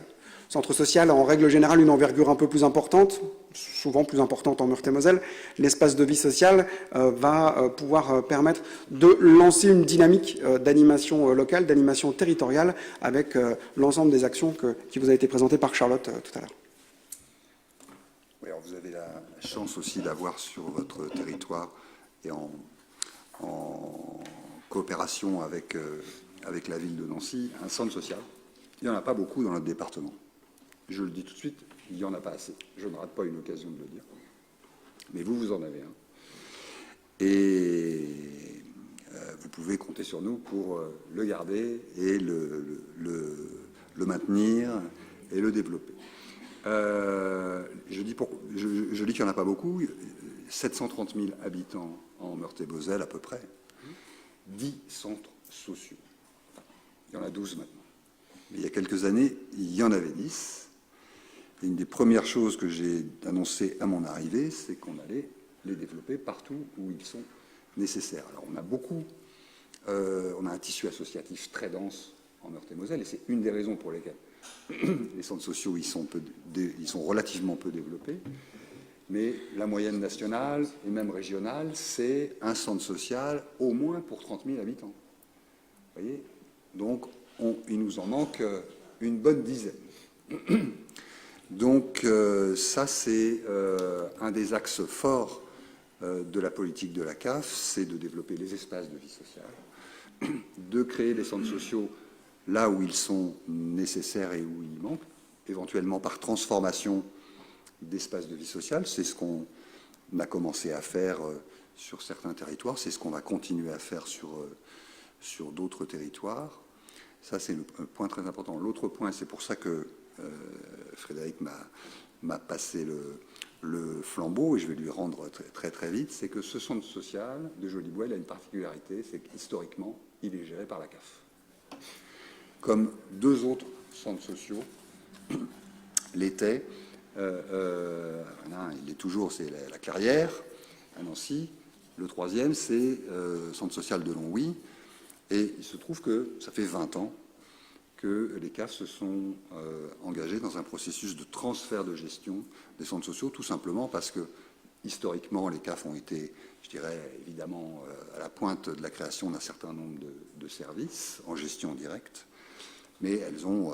Centre social, en règle générale, une envergure un peu plus importante, souvent plus importante en Meurthe-et-Moselle. L'espace de vie sociale va pouvoir permettre de lancer une dynamique d'animation locale, d'animation territoriale, avec l'ensemble des actions qui vous a été présentées par Charlotte tout à l'heure. Oui, alors vous avez la chance aussi d'avoir sur votre territoire et en coopération avec la ville de Nancy un centre social. Il n'y en a pas beaucoup dans notre département. Je le dis tout de suite, il n'y en a pas assez. Je ne rate pas une occasion de le dire. Mais vous en avez un. Et vous pouvez compter sur nous pour le garder et le maintenir et le développer. Je dis qu'il n'y en a pas beaucoup. 730 000 habitants en Meurthe-et-Moselle à peu près. 10 centres sociaux. Il y en a 12 maintenant. Mais il y a quelques années, il y en avait 10. Et une des premières choses que j'ai annoncées à mon arrivée, c'est qu'on allait les développer partout où ils sont nécessaires. Alors on a un tissu associatif très dense en Meurthe-et-Moselle, et c'est une des raisons pour lesquelles les centres sociaux ils sont relativement peu développés. Mais la moyenne nationale et même régionale, c'est un centre social au moins pour 30 000 habitants. Vous voyez ? Donc il nous en manque une bonne dizaine. Donc ça, c'est un des axes forts de la politique de la CAF, c'est de développer les espaces de vie sociale, de créer les centres sociaux là où ils sont nécessaires et où ils manquent, éventuellement par transformation d'espaces de vie sociale. C'est ce qu'on a commencé à faire sur certains territoires, c'est ce qu'on va continuer à faire sur d'autres territoires. Ça, c'est un point très important. L'autre point, c'est pour ça que Frédéric m'a passé le flambeau, et je vais lui rendre très vite, c'est que ce centre social de Jolibois, il a une particularité, c'est qu'historiquement, il est géré par la CAF. Comme 2 autres centres sociaux l'étaient. Il est toujours, c'est la Clairière, à Nancy. Le 3e, c'est le centre social de Longwy. Et il se trouve que ça fait 20 ans que les CAF se sont engagés dans un processus de transfert de gestion des centres sociaux, tout simplement parce que, historiquement, les CAF ont été, je dirais, évidemment, à la pointe de la création d'un certain nombre de services en gestion directe, mais elles ont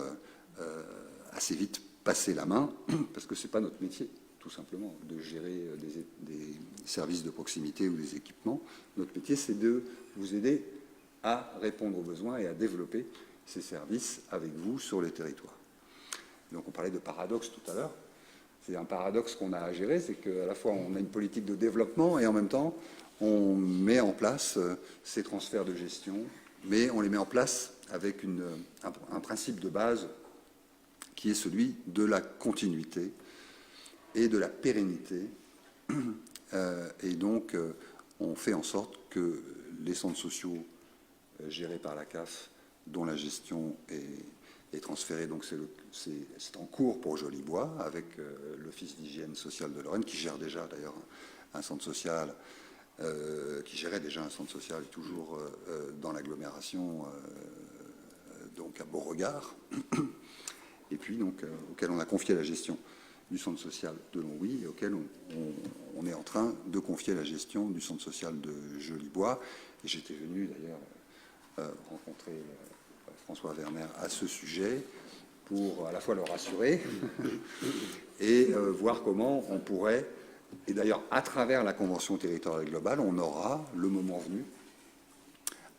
assez vite passé la main, parce que ce n'est pas notre métier, tout simplement, de gérer des services de proximité ou des équipements. Notre métier, c'est de vous aider à répondre aux besoins et à développer ces services avec vous sur les territoires. Donc on parlait de paradoxe tout à l'heure. C'est un paradoxe qu'on a à gérer, c'est qu'à la fois on a une politique de développement et en même temps on met en place ces transferts de gestion, mais on les met en place avec un principe de base qui est celui de la continuité et de la pérennité. Et donc on fait en sorte que les centres sociaux gérés par la CAF, dont la gestion est transférée, donc c'est en cours pour Jolibois, avec l'Office d'hygiène sociale de Lorraine, qui gère déjà d'ailleurs un centre social, qui gérait déjà un centre social toujours dans l'agglomération, donc à Beauregard, et puis donc auquel on a confié la gestion du centre social de Longwy, et auquel on est en train de confier la gestion du centre social de Jolibois. Et j'étais venu d'ailleurs rencontrer François Werner à ce sujet pour à la fois le rassurer et voir comment on pourrait, et d'ailleurs à travers la Convention territoriale globale, on aura, le moment venu,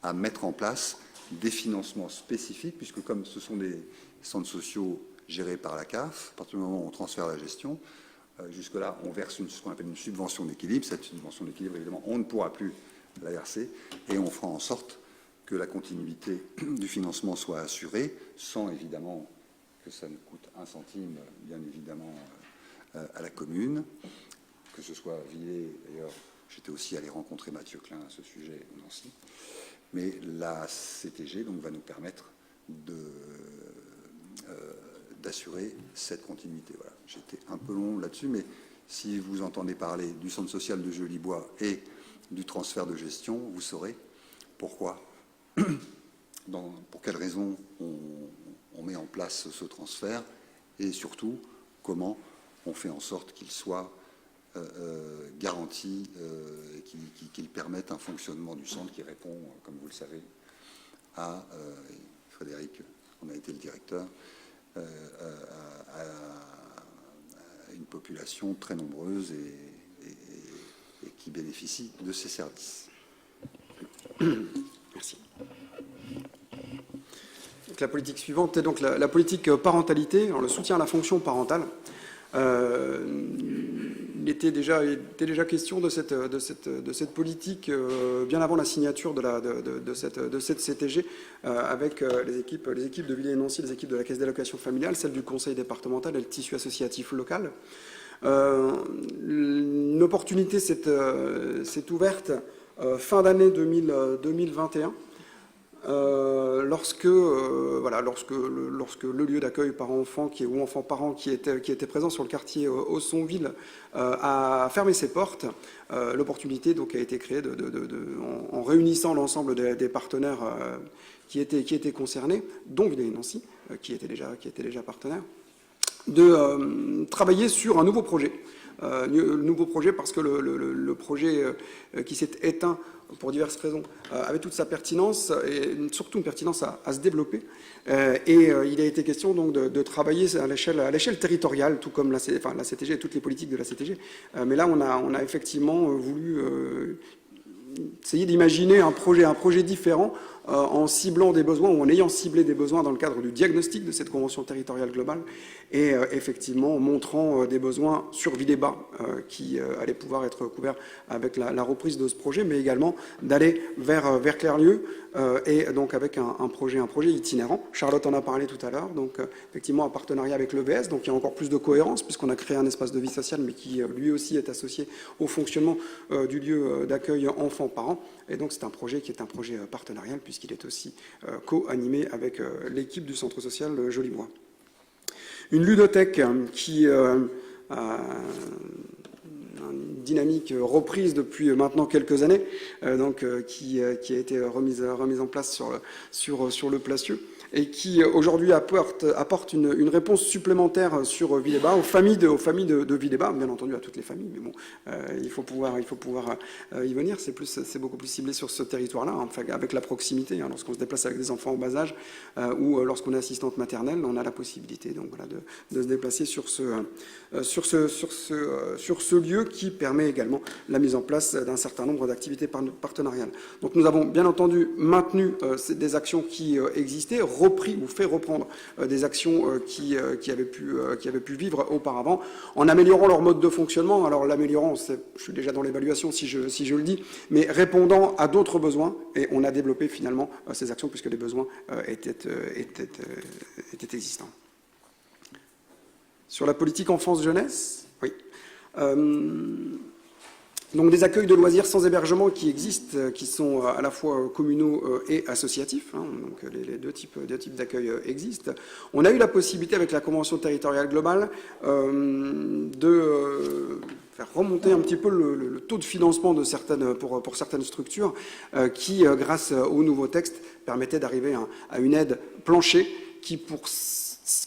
à mettre en place des financements spécifiques, puisque comme ce sont des centres sociaux gérés par la CAF, à partir du moment où on transfère la gestion, jusque-là, on verse ce qu'on appelle une subvention d'équilibre. Cette subvention d'équilibre, évidemment, on ne pourra plus la verser, et on fera en sorte que la continuité du financement soit assurée, sans évidemment que ça ne coûte un centime, bien évidemment, à la commune, que ce soit Villers, d'ailleurs, j'étais aussi allé rencontrer Mathieu Klein à ce sujet, Nancy, mais la CTG donc, va nous permettre d'assurer cette continuité. Voilà. J'étais un peu long là-dessus, mais si vous entendez parler du centre social de Jolibois et du transfert de gestion, vous saurez pourquoi, pour quelles raisons on met en place ce transfert et surtout comment on fait en sorte qu'il soit garanti et qu'il permette un fonctionnement du centre qui répond, comme vous le savez, à Frédéric, on a été le directeur, à une population très nombreuse et qui bénéficie de ces services. Merci. Donc, la politique suivante est donc la politique parentalité, alors le soutien à la fonction parentale. Il était déjà question de cette politique bien avant la signature de cette CTG avec les équipes de Villers-et-Nancy, les équipes de la Caisse d'allocation familiale, celle du Conseil départemental et le tissu associatif local. Une opportunité s'est ouverte fin d'année 2021. Lorsque le lieu d'accueil par-enfant ou enfant-parent qui était présent sur le quartier Aussonville a fermé ses portes, l'opportunité donc a été créée en réunissant l'ensemble des partenaires qui étaient concernés, dont Villers-et-Nancy, qui était déjà partenaire, de travailler sur un nouveau projet. Nouveau projet parce que le projet qui s'est éteint pour diverses raisons, avait toute sa pertinence et surtout une pertinence à se développer. Il a été question donc de travailler à l'échelle territoriale, tout comme la CTG et toutes les politiques de la CTG. Mais là, on a effectivement voulu essayer d'imaginer un projet différent en ciblant des besoins ou en ayant ciblé des besoins dans le cadre du diagnostic de cette convention territoriale globale et effectivement montrant des besoins sur Villers-Bas qui allaient pouvoir être couverts avec la reprise de ce projet, mais également d'aller vers Clerlieu et donc avec un projet itinérant. Charlotte en a parlé tout à l'heure, donc effectivement un partenariat avec l'EVS, donc il y a encore plus de cohérence puisqu'on a créé un espace de vie sociale mais qui lui aussi est associé au fonctionnement du lieu d'accueil enfants-parents. Et donc c'est un projet qui est un projet partenarial puisqu'il est aussi co-animé avec l'équipe du centre social Jolibois. Une ludothèque qui a une dynamique reprise depuis maintenant quelques années, qui a été remise en place sur le Placieux et qui aujourd'hui apporte une réponse supplémentaire sur Villers-Bas, aux familles de Villers-Bas, bien entendu à toutes les familles, mais bon, il faut pouvoir y venir. C'est beaucoup plus ciblé sur ce territoire-là, enfin, avec la proximité. Lorsqu'on se déplace avec des enfants en bas âge ou lorsqu'on est assistante maternelle, on a la possibilité donc voilà de se déplacer sur ce lieu qui permet également la mise en place d'un certain nombre d'activités partenariales. Donc nous avons bien entendu maintenu des actions qui existaient, repris ou fait reprendre des actions qui avaient pu vivre auparavant, en améliorant leur mode de fonctionnement. Alors l'améliorant, je suis déjà dans l'évaluation si je le dis, mais répondant à d'autres besoins, et on a développé finalement ces actions puisque les besoins étaient existants. Sur la politique enfance-jeunesse, oui. Donc des accueils de loisirs sans hébergement qui existent, qui sont à la fois communaux et associatifs. Donc les deux types d'accueil existent. On a eu la possibilité avec la Convention territoriale globale de faire remonter un petit peu le taux de financement de pour certaines structures qui, grâce au nouveau texte, permettait d'arriver à une aide plancher qui, pour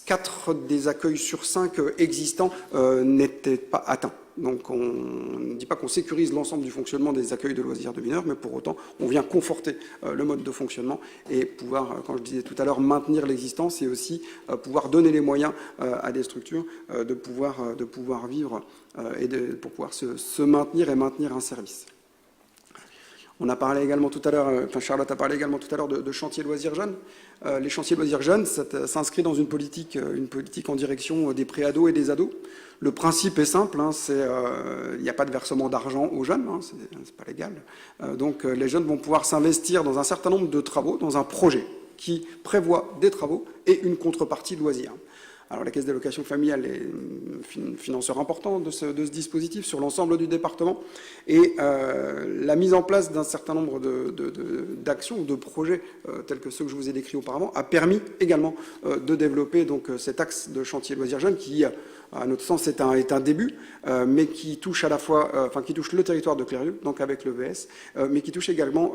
4 des accueils sur 5 existants, n'étaient pas atteints. Donc on ne dit pas qu'on sécurise l'ensemble du fonctionnement des accueils de loisirs de mineurs, mais pour autant on vient conforter le mode de fonctionnement et pouvoir, quand je disais tout à l'heure, maintenir l'existence et aussi pouvoir donner les moyens à des structures de pouvoir vivre et pour pouvoir se maintenir et maintenir un service. On a parlé également tout à l'heure, Charlotte a parlé également tout à l'heure de chantiers loisirs jeunes. Les chantiers loisirs jeunes, ça s'inscrit dans une politique en direction des pré-ados et des ados. Le principe est simple, il n'y a pas de versement d'argent aux jeunes, c'est pas légal. Donc les jeunes vont pouvoir s'investir dans un certain nombre de travaux, dans un projet qui prévoit des travaux et une contrepartie de loisirs. Alors la Caisse d'allocation familiale est financeur important de ce dispositif sur l'ensemble du département, et la mise en place d'un certain nombre d'actions, de projets tels que ceux que je vous ai décrits auparavant, a permis également de développer donc cet axe de chantier loisirs jeunes qui, à notre sens, est un début, mais qui touche à la fois, qui touche le territoire de Clérieux, donc avec le VS, mais qui touche également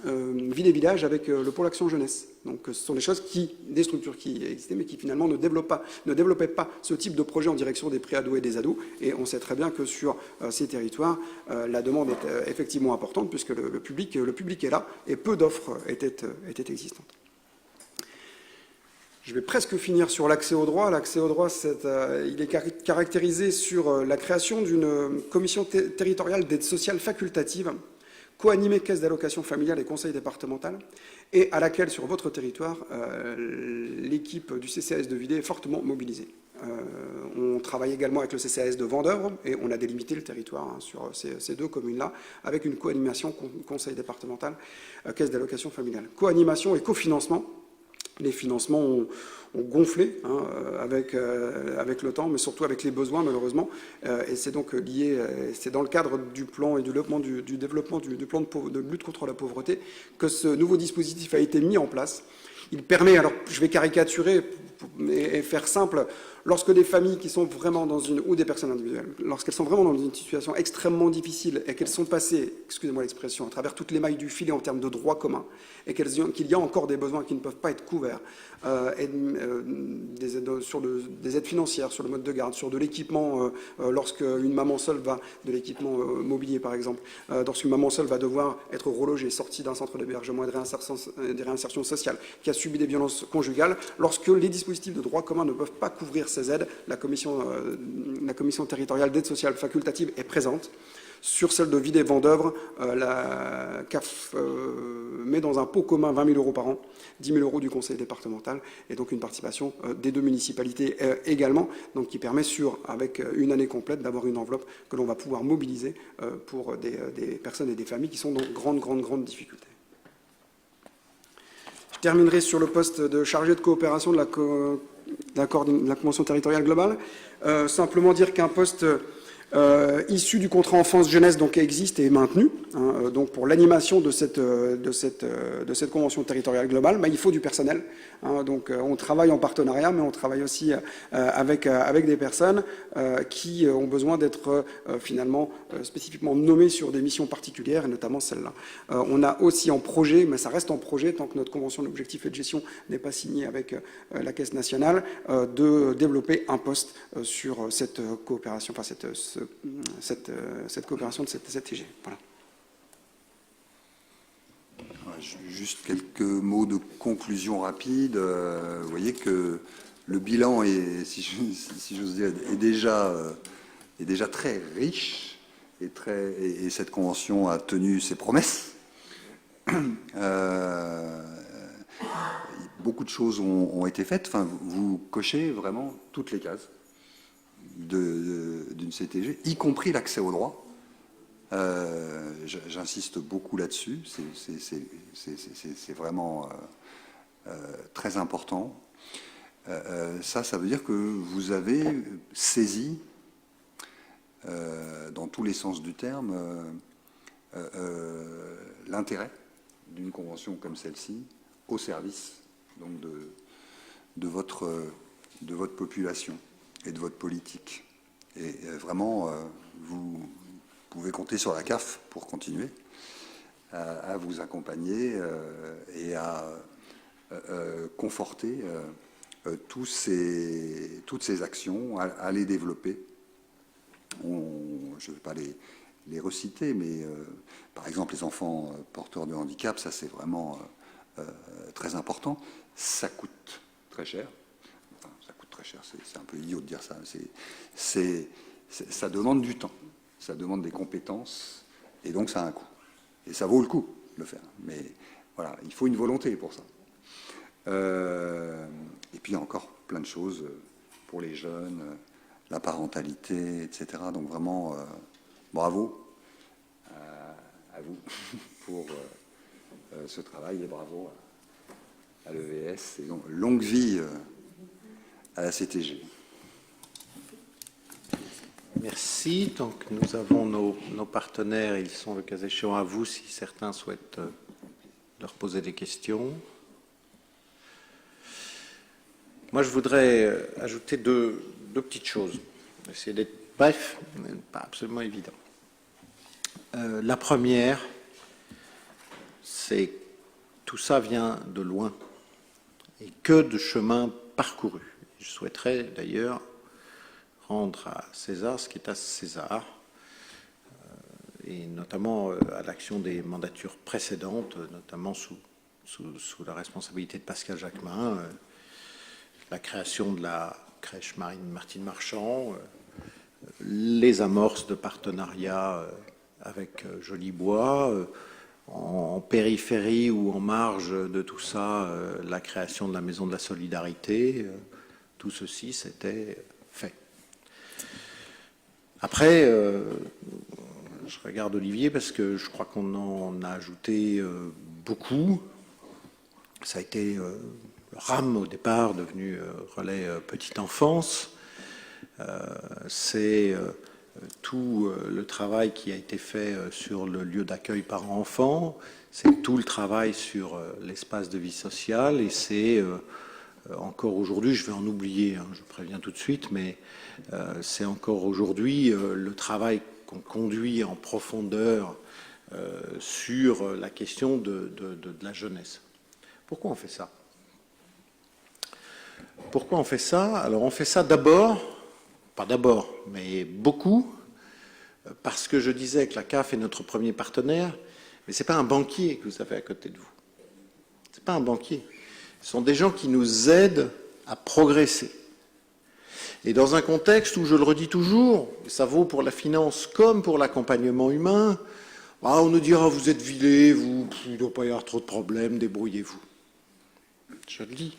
Ville et Village avec le pôle Action Jeunesse. Donc ce sont des structures qui existaient, mais qui finalement ne développaient pas ce type de projet en direction des pré-ados et des ados. Et on sait très bien que sur ces territoires, la demande est effectivement importante, puisque le public est là, et peu d'offres étaient existantes. Je vais presque finir sur l'accès au droit. L'accès au droit, il est caractérisé sur la création d'une commission territoriale d'aide sociale facultative, co-animée Caisse d'allocation familiale et conseil départemental, et à laquelle, sur votre territoire, l'équipe du CCAS de Villers est fortement mobilisée. On travaille également avec le CCAS de Vendeuvre, et on a délimité le territoire sur ces deux communes-là, avec une co-animation conseil départemental, Caisse d'allocation familiale. Co-animation et cofinancement. Les financements ont gonflé avec le temps, mais surtout avec les besoins, malheureusement. Et c'est donc lié, c'est dans le cadre du plan et du développement du plan de lutte contre la pauvreté que ce nouveau dispositif a été mis en place. Il permet, alors je vais caricaturer et faire simple, lorsque des familles qui sont vraiment ou des personnes individuelles, lorsqu'elles sont vraiment dans une situation extrêmement difficile et qu'elles sont passées, excusez-moi l'expression, à travers toutes les mailles du filet en termes de droit commun, et qu'il y a encore des besoins qui ne peuvent pas être couverts, des aides financières sur le mode de garde, sur de l'équipement, lorsque une maman seule va, de l'équipement mobilier par exemple, lorsqu'une maman seule va devoir être relogée, sortie d'un centre d'hébergement et de réinsertion sociale, qui a subi des violences conjugales, lorsque les dispositifs de droit commun ne peuvent pas couvrir ces aides, la commission territoriale d'aide sociale facultative est présente. Sur celle de Villers et Vendeuvre, la CAF met dans un pot commun 20 000 € par an, 10 000 € du conseil départemental, et donc une participation des deux municipalités également, donc qui permet, avec une année complète, d'avoir une enveloppe que l'on va pouvoir mobiliser pour des personnes et des familles qui sont dans grande difficulté. Je terminerai sur le poste de chargé de coopération de la Convention territoriale globale. Simplement dire qu'un poste issu du contrat enfance-jeunesse donc existe et est maintenu. Donc pour l'animation de cette convention territoriale globale, il faut du personnel. Donc on travaille en partenariat, mais on travaille aussi avec des personnes qui ont besoin d'être finalement spécifiquement nommées sur des missions particulières, et notamment celle-là. On a aussi en projet, mais ça reste en projet tant que notre convention d'objectifs et de gestion n'est pas signée avec la Caisse nationale, de développer un poste sur cette coopération, enfin cette coopération de cette TG. Voilà. Juste quelques mots de conclusion rapide. Vous voyez que le bilan est, si j'ose dire, est déjà très riche et cette convention a tenu ses promesses. Beaucoup de choses ont été faites. Enfin, vous cochez vraiment toutes les cases d'une CTG, y compris l'accès au droit. J'insiste beaucoup là-dessus, c'est vraiment très important. Ça veut dire que vous avez saisi, dans tous les sens du terme, l'intérêt d'une convention comme celle-ci au service donc de votre population et de votre politique. Et vraiment, vous pouvez compter sur la CAF pour continuer à vous accompagner et à conforter toutes ces actions, à les développer. Je ne vais pas les reciter, mais par exemple les enfants porteurs de handicap, ça c'est vraiment très important. Ça coûte très cher. Enfin, ça coûte très cher, c'est un peu idiot de dire ça. Ça demande du temps, ça demande des compétences, et donc ça a un coût. Et ça vaut le coup de le faire. Mais voilà, il faut une volonté pour ça. Et puis, il y a encore plein de choses pour les jeunes, la parentalité, etc. Donc, vraiment, bravo à vous pour ce travail et bravo à l'EVS. Et donc, longue vie à la CTG. Merci. Donc, nous avons nos partenaires. Ils sont le cas échéant à vous si certains souhaitent leur poser des questions. Moi, je voudrais ajouter deux petites choses. Essayer d'être bref, mais pas absolument évident. La première, c'est que tout ça vient de loin et que de chemin parcouru. Je souhaiterais d'ailleurs rendre à César ce qui est à César, et notamment à l'action des mandatures précédentes, notamment sous la responsabilité de Pascal Jacquemin, la création de la crèche Martine Marchand, les amorces de partenariat avec Jolibois, en périphérie ou en marge de tout ça, la création de la Maison de la Solidarité, tout ceci s'était fait. Après, je regarde Olivier parce que je crois qu'on en a ajouté beaucoup. Ça a été RAM au départ, devenu relais petite enfance. C'est tout le travail qui a été fait sur le lieu d'accueil parents-enfants. C'est tout le travail sur l'espace de vie sociale et c'est encore aujourd'hui, je vais en oublier, je préviens tout de suite, mais c'est encore aujourd'hui le travail qu'on conduit en profondeur sur la question de la jeunesse. Pourquoi on fait ça? Pourquoi on fait ça? Alors on fait ça d'abord, pas d'abord, mais beaucoup, parce que je disais que la CAF est notre premier partenaire, mais ce n'est pas un banquier que vous avez à côté de vous. Ce n'est pas un banquier. Ce sont des gens qui nous aident à progresser. Et dans un contexte où, je le redis toujours, et ça vaut pour la finance comme pour l'accompagnement humain, on nous dira, vous êtes vilés, il ne doit pas y avoir trop de problèmes, débrouillez-vous. Je le dis.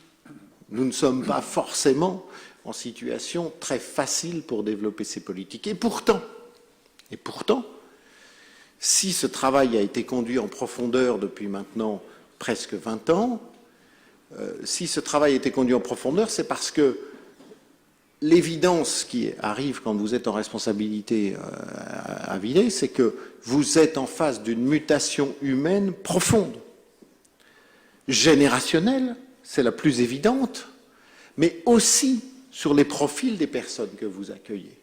Nous ne sommes pas forcément en situation très facile pour développer ces politiques. Et pourtant, si ce travail a été conduit en profondeur depuis maintenant presque 20 ans, si ce travail a été conduit en profondeur, c'est parce que l'évidence qui arrive quand vous êtes en responsabilité à Villers, c'est que vous êtes en face d'une mutation humaine profonde, générationnelle, c'est la plus évidente, mais aussi sur les profils des personnes que vous accueillez.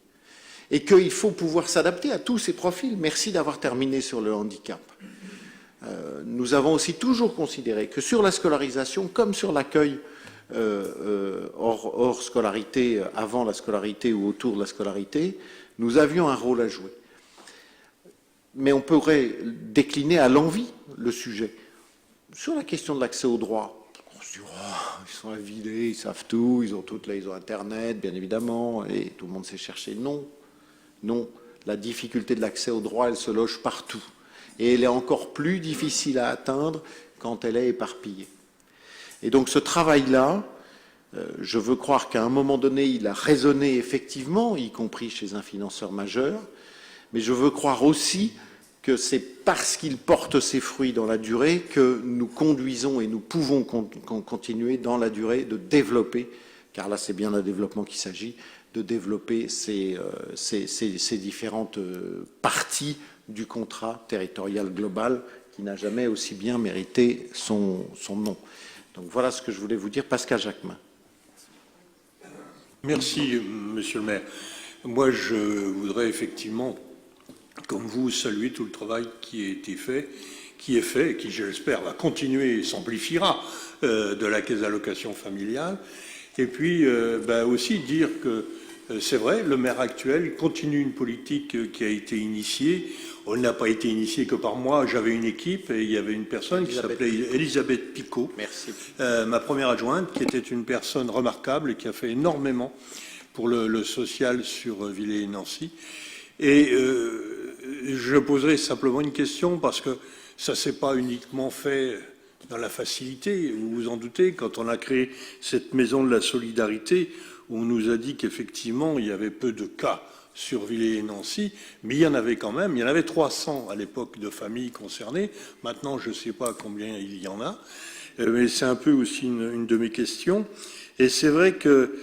Et qu'il faut pouvoir s'adapter à tous ces profils. Merci d'avoir terminé sur le handicap. Nous avons aussi toujours considéré que sur la scolarisation, comme sur l'accueil hors scolarité, avant la scolarité ou autour de la scolarité, nous avions un rôle à jouer. Mais on pourrait décliner à l'envi le sujet. Sur la question de l'accès au droit, on se dit, ils sont à Villers, ils savent tout, ils ont Internet, bien évidemment, et tout le monde sait chercher. Non, non. La difficulté de l'accès au droit, elle se loge partout. Et elle est encore plus difficile à atteindre quand elle est éparpillée. Et donc ce travail-là, je veux croire qu'à un moment donné, il a résonné effectivement, y compris chez un financeur majeur, mais je veux croire aussi que c'est parce qu'il porte ses fruits dans la durée que nous conduisons et nous pouvons continuer dans la durée de développer, car là c'est bien d'un développement qu'il s'agit, de développer ces différentes parties du contrat territorial global qui n'a jamais aussi bien mérité son nom. Donc voilà ce que je voulais vous dire. Pascal Jacquemin. Merci, Monsieur le maire. Moi, je voudrais effectivement, comme vous, saluer tout le travail qui a été fait, qui est fait et qui, je l'espère, va continuer et s'amplifiera de la caisse d'allocation familiale. Et puis, aussi dire que c'est vrai, le maire actuel continue une politique qui a été initiée. Elle n'a pas été initiée que par moi. J'avais une équipe et il y avait une personne qui s'appelait Elisabeth Picot, ma première adjointe, qui était une personne remarquable et qui a fait énormément pour le social sur Villers et Nancy. Et je poserai simplement une question parce que ça s'est pas uniquement fait dans la facilité, vous vous en doutez, quand on a créé cette maison de la solidarité, on nous a dit qu'effectivement, il y avait peu de cas sur Villers et Nancy, mais il y en avait quand même. Il y en avait 300 à l'époque de familles concernées. Maintenant, je ne sais pas combien il y en a, mais c'est un peu aussi une de mes questions. Et c'est vrai que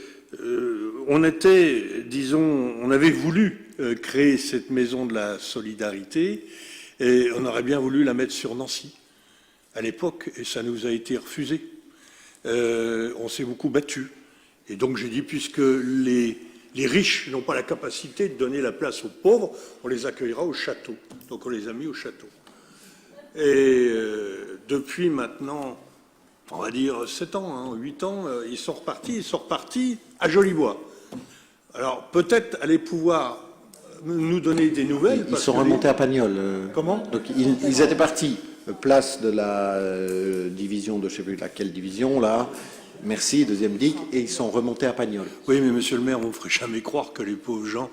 on était, disons, on avait voulu créer cette maison de la solidarité et on aurait bien voulu la mettre sur Nancy à l'époque et ça nous a été refusé. On s'est beaucoup battu. Et donc j'ai dit, puisque les riches n'ont pas la capacité de donner la place aux pauvres, on les accueillera au château. Donc on les a mis au château. Et depuis maintenant, on va dire 7 ans, 8 ans, ils sont repartis à Jolibois. Alors peut-être aller pouvoir nous donner des nouvelles. Ils sont remontés à Pagnol. Comment? Donc ils étaient partis, place de la division de je ne sais plus laquelle division, là. Merci, deuxième DIC, et ils sont remontés à Pagnol. Oui, mais monsieur le maire, on ne ferait jamais croire que les pauvres gens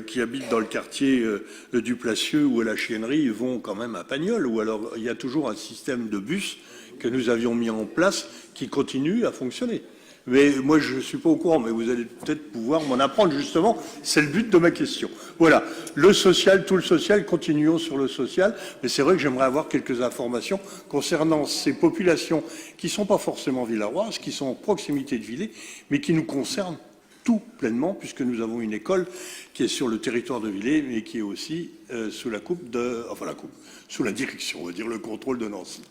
qui habitent dans le quartier du Placieux ou à la Chiennerie vont quand même à Pagnol. Ou alors, il y a toujours un système de bus que nous avions mis en place qui continue à fonctionner. Mais moi, je ne suis pas au courant, mais vous allez peut-être pouvoir m'en apprendre, justement. C'est le but de ma question. Voilà, le social, tout le social, continuons sur le social. Mais c'est vrai que j'aimerais avoir quelques informations concernant ces populations qui ne sont pas forcément villaroises, qui sont en proximité de Villers, mais qui nous concernent tout pleinement, puisque nous avons une école qui est sur le territoire de Villers, mais qui est aussi sous la direction, on va dire, le contrôle de Nancy.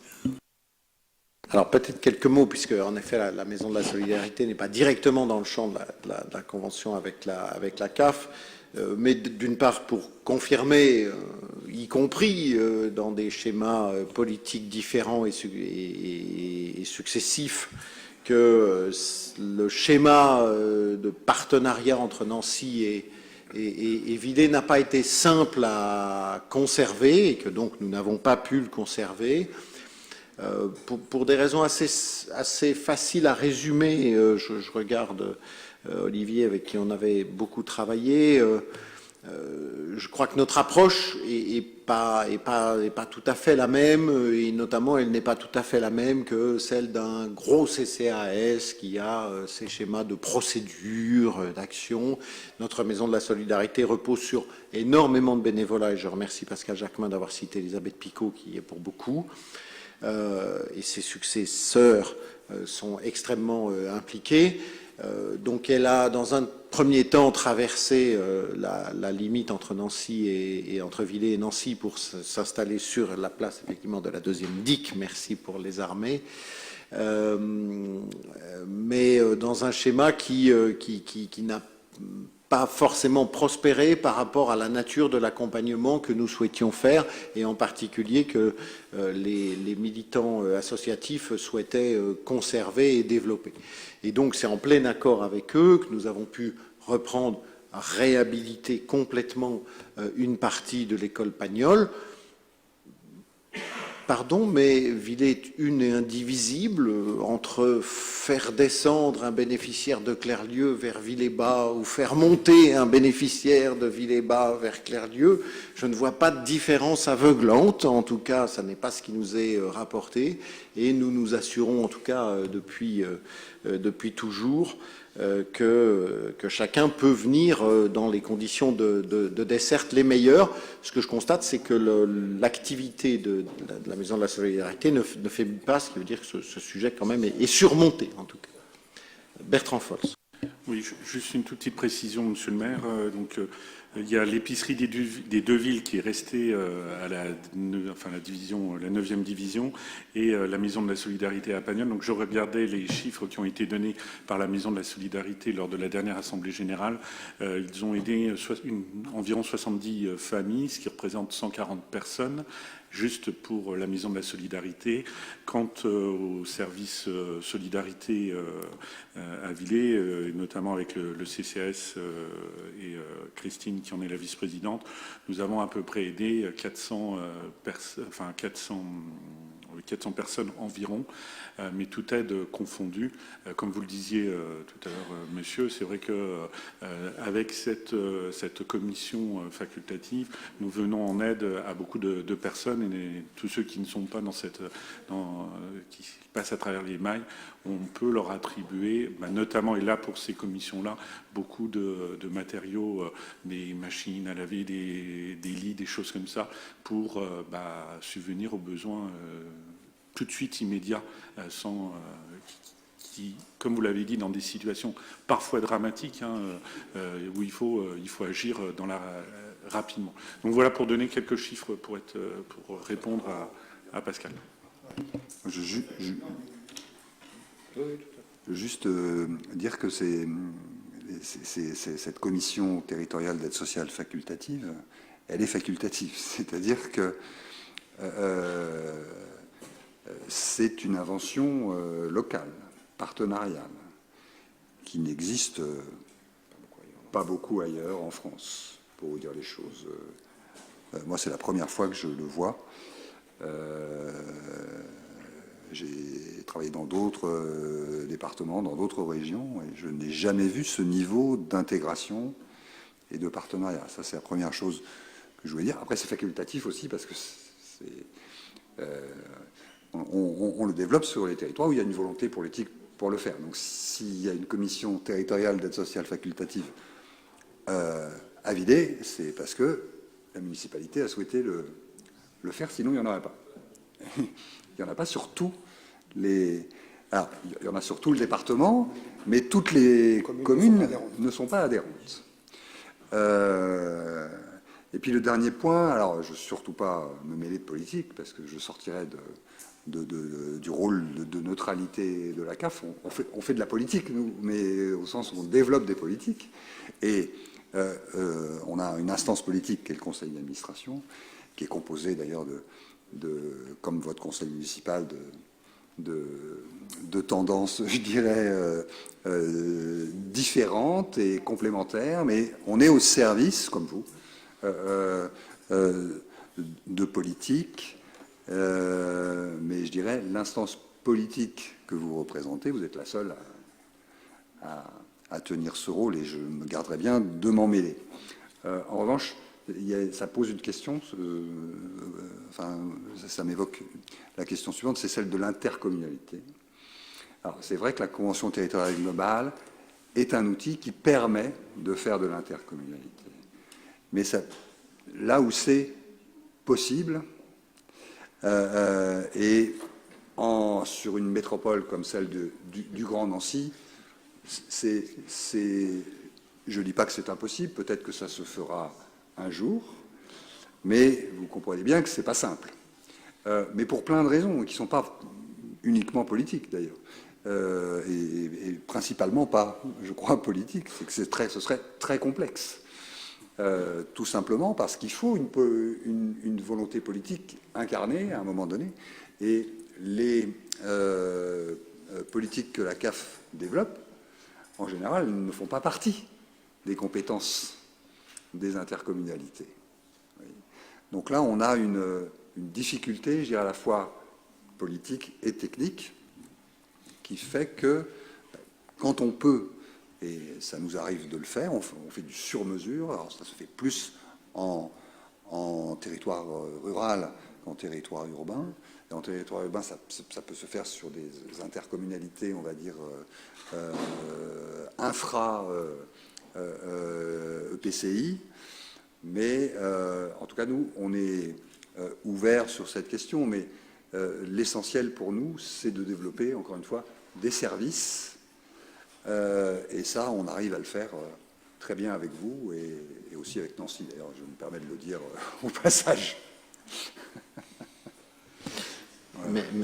Alors peut-être quelques mots, puisque en effet la Maison de la Solidarité n'est pas directement dans le champ de la convention avec la CAF, mais d'une part pour confirmer, y compris dans des schémas politiques différents et successifs, que le schéma de partenariat entre Nancy et Villers n'a pas été simple à conserver et que donc nous n'avons pas pu le conserver. Pour des raisons assez faciles à résumer, je regarde Olivier avec qui on avait beaucoup travaillé. Je crois que notre approche est pas tout à fait la même, et notamment elle n'est pas tout à fait la même que celle d'un gros CCAS qui a ses schémas de procédure, d'action. Notre Maison de la Solidarité repose sur énormément de bénévolat, et je remercie Pascal Jacquemin d'avoir cité Elisabeth Picot qui y est pour beaucoup. Et ses successeurs sont extrêmement impliqués. Donc elle a, dans un premier temps, traversé la limite entre Nancy et entre Villers et Nancy pour s'installer sur la place, effectivement, de la deuxième DIC. Merci pour les armées. Mais dans un schéma qui n'a pas forcément prospéré par rapport à la nature de l'accompagnement que nous souhaitions faire, et en particulier que les militants associatifs souhaitaient conserver et développer. Et donc c'est en plein accord avec eux que nous avons pu reprendre, réhabiliter complètement une partie de l'école Pagnol. Pardon, mais Villers est une et indivisible. Entre faire descendre un bénéficiaire de Clerlieu vers Villers-Bas ou faire monter un bénéficiaire de Villers-Bas vers Clerlieu, je ne vois pas de différence aveuglante. En tout cas, ça n'est pas ce qui nous est rapporté. Et nous nous assurons, en tout cas depuis toujours, que chacun peut venir dans les conditions de desserte les meilleures. Ce que je constate, c'est que l'activité de la Maison de la Solidarité ne faiblit pas, ce qui veut dire que ce sujet quand même est surmonté, en tout cas. Bertrand Fols. Oui, juste une toute petite précision, monsieur le maire. Il y a l'épicerie des deux villes qui est restée à la 9e division et la Maison de la Solidarité à Pagnol. Donc je regardais les chiffres qui ont été donnés par la Maison de la Solidarité lors de la dernière Assemblée Générale. Ils ont aidé environ 70 familles, ce qui représente 140 personnes, juste pour la Maison de la Solidarité. Quant au service Solidarité à Villers, notamment avec le CCAS et Christine qui en est la vice-présidente, nous avons à peu près aidé 400 400 personnes environ, mais toute aide confondue. Comme vous le disiez tout à l'heure, monsieur, c'est vrai qu'avec cette commission facultative, nous venons en aide à beaucoup de personnes, et tous ceux qui ne sont pas qui passent à travers les mailles, on peut leur attribuer, notamment, et là pour ces commissions-là, beaucoup de matériaux, des machines à laver, des lits, des choses comme ça, pour subvenir aux besoins tout de suite immédiats, qui, comme vous l'avez dit, dans des situations parfois dramatiques, où il faut agir rapidement. Donc voilà, pour donner quelques chiffres pour répondre à Pascal. Je veux juste dire que cette commission territoriale d'aide sociale facultative, elle est facultative. C'est-à-dire que c'est une invention locale, partenariale, qui n'existe pas beaucoup ailleurs en France, pour vous dire les choses. Moi, c'est la première fois que je le vois. J'ai travaillé dans d'autres départements, dans d'autres régions, et je n'ai jamais vu ce niveau d'intégration et de partenariat. Ça, c'est la première chose que je voulais dire. Après, c'est facultatif aussi, parce que on le développe sur les territoires où il y a une volonté politique pour le faire. Donc, s'il y a une commission territoriale d'aide sociale facultative à vider, c'est parce que la municipalité a souhaité le faire, sinon il n'y en aurait pas. Il n'y en a pas sur tous les... Alors, il y en a sur tout le département, mais toutes les communes ne sont pas adhérentes. Et puis le dernier point, alors je ne veux surtout pas me mêler de politique, parce que je sortirais du rôle de neutralité de la CAF. On fait de la politique, nous, mais au sens où on développe des politiques. Et on a une instance politique qui est le conseil d'administration, qui est composé d'ailleurs comme votre conseil municipal, de tendances, je dirais, différentes et complémentaires, mais on est au service, comme vous, de politique, mais je dirais l'instance politique que vous représentez, vous êtes la seule à tenir ce rôle, et je me garderai bien de m'en mêler. En revanche, ça pose une question, ça m'évoque la question suivante, c'est celle de l'intercommunalité. Alors, c'est vrai que la Convention territoriale globale est un outil qui permet de faire de l'intercommunalité. Mais là où c'est possible, et sur une métropole comme celle du Grand Nancy, je ne dis pas que c'est impossible, peut-être que ça se fera un jour, mais vous comprenez bien que ce n'est pas simple. Mais pour plein de raisons, qui ne sont pas uniquement politiques d'ailleurs, et principalement pas, je crois, politiques, c'est que ce serait très complexe. Tout simplement parce qu'il faut une volonté politique incarnée à un moment donné, et les politiques que la CAF développe, en général, ne font pas partie des compétences des intercommunalités. Donc là, on a une difficulté, je dirais, à la fois politique et technique, qui fait que quand on peut, et ça nous arrive de le faire, on fait du sur-mesure. Alors ça se fait plus en territoire rural qu'en territoire urbain. Et en territoire urbain, ça peut se faire sur des intercommunalités, on va dire, infra-EPCI. Mais en tout cas, nous, on est ouverts sur cette question. Mais l'essentiel pour nous, c'est de développer, encore une fois, des services. Et ça, on arrive à le faire très bien avec vous et aussi avec Nancy. D'ailleurs, je me permets de le dire au passage.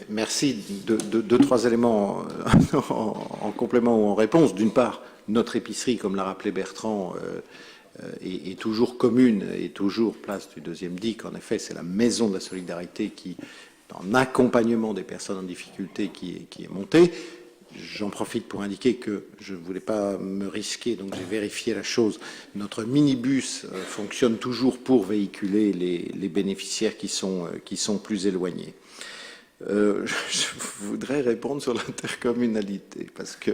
Merci. Deux, trois éléments en complément ou en réponse. D'une part, notre épicerie, comme l'a rappelé Bertrand, est toujours commune et toujours place du deuxième DIC. En effet, c'est la maison de la solidarité qui, en accompagnement des personnes en difficulté, qui est montée. J'en profite pour indiquer que je ne voulais pas me risquer, donc j'ai vérifié la chose. Notre minibus fonctionne toujours pour véhiculer les bénéficiaires qui sont plus éloignés. Je voudrais répondre sur l'intercommunalité, parce que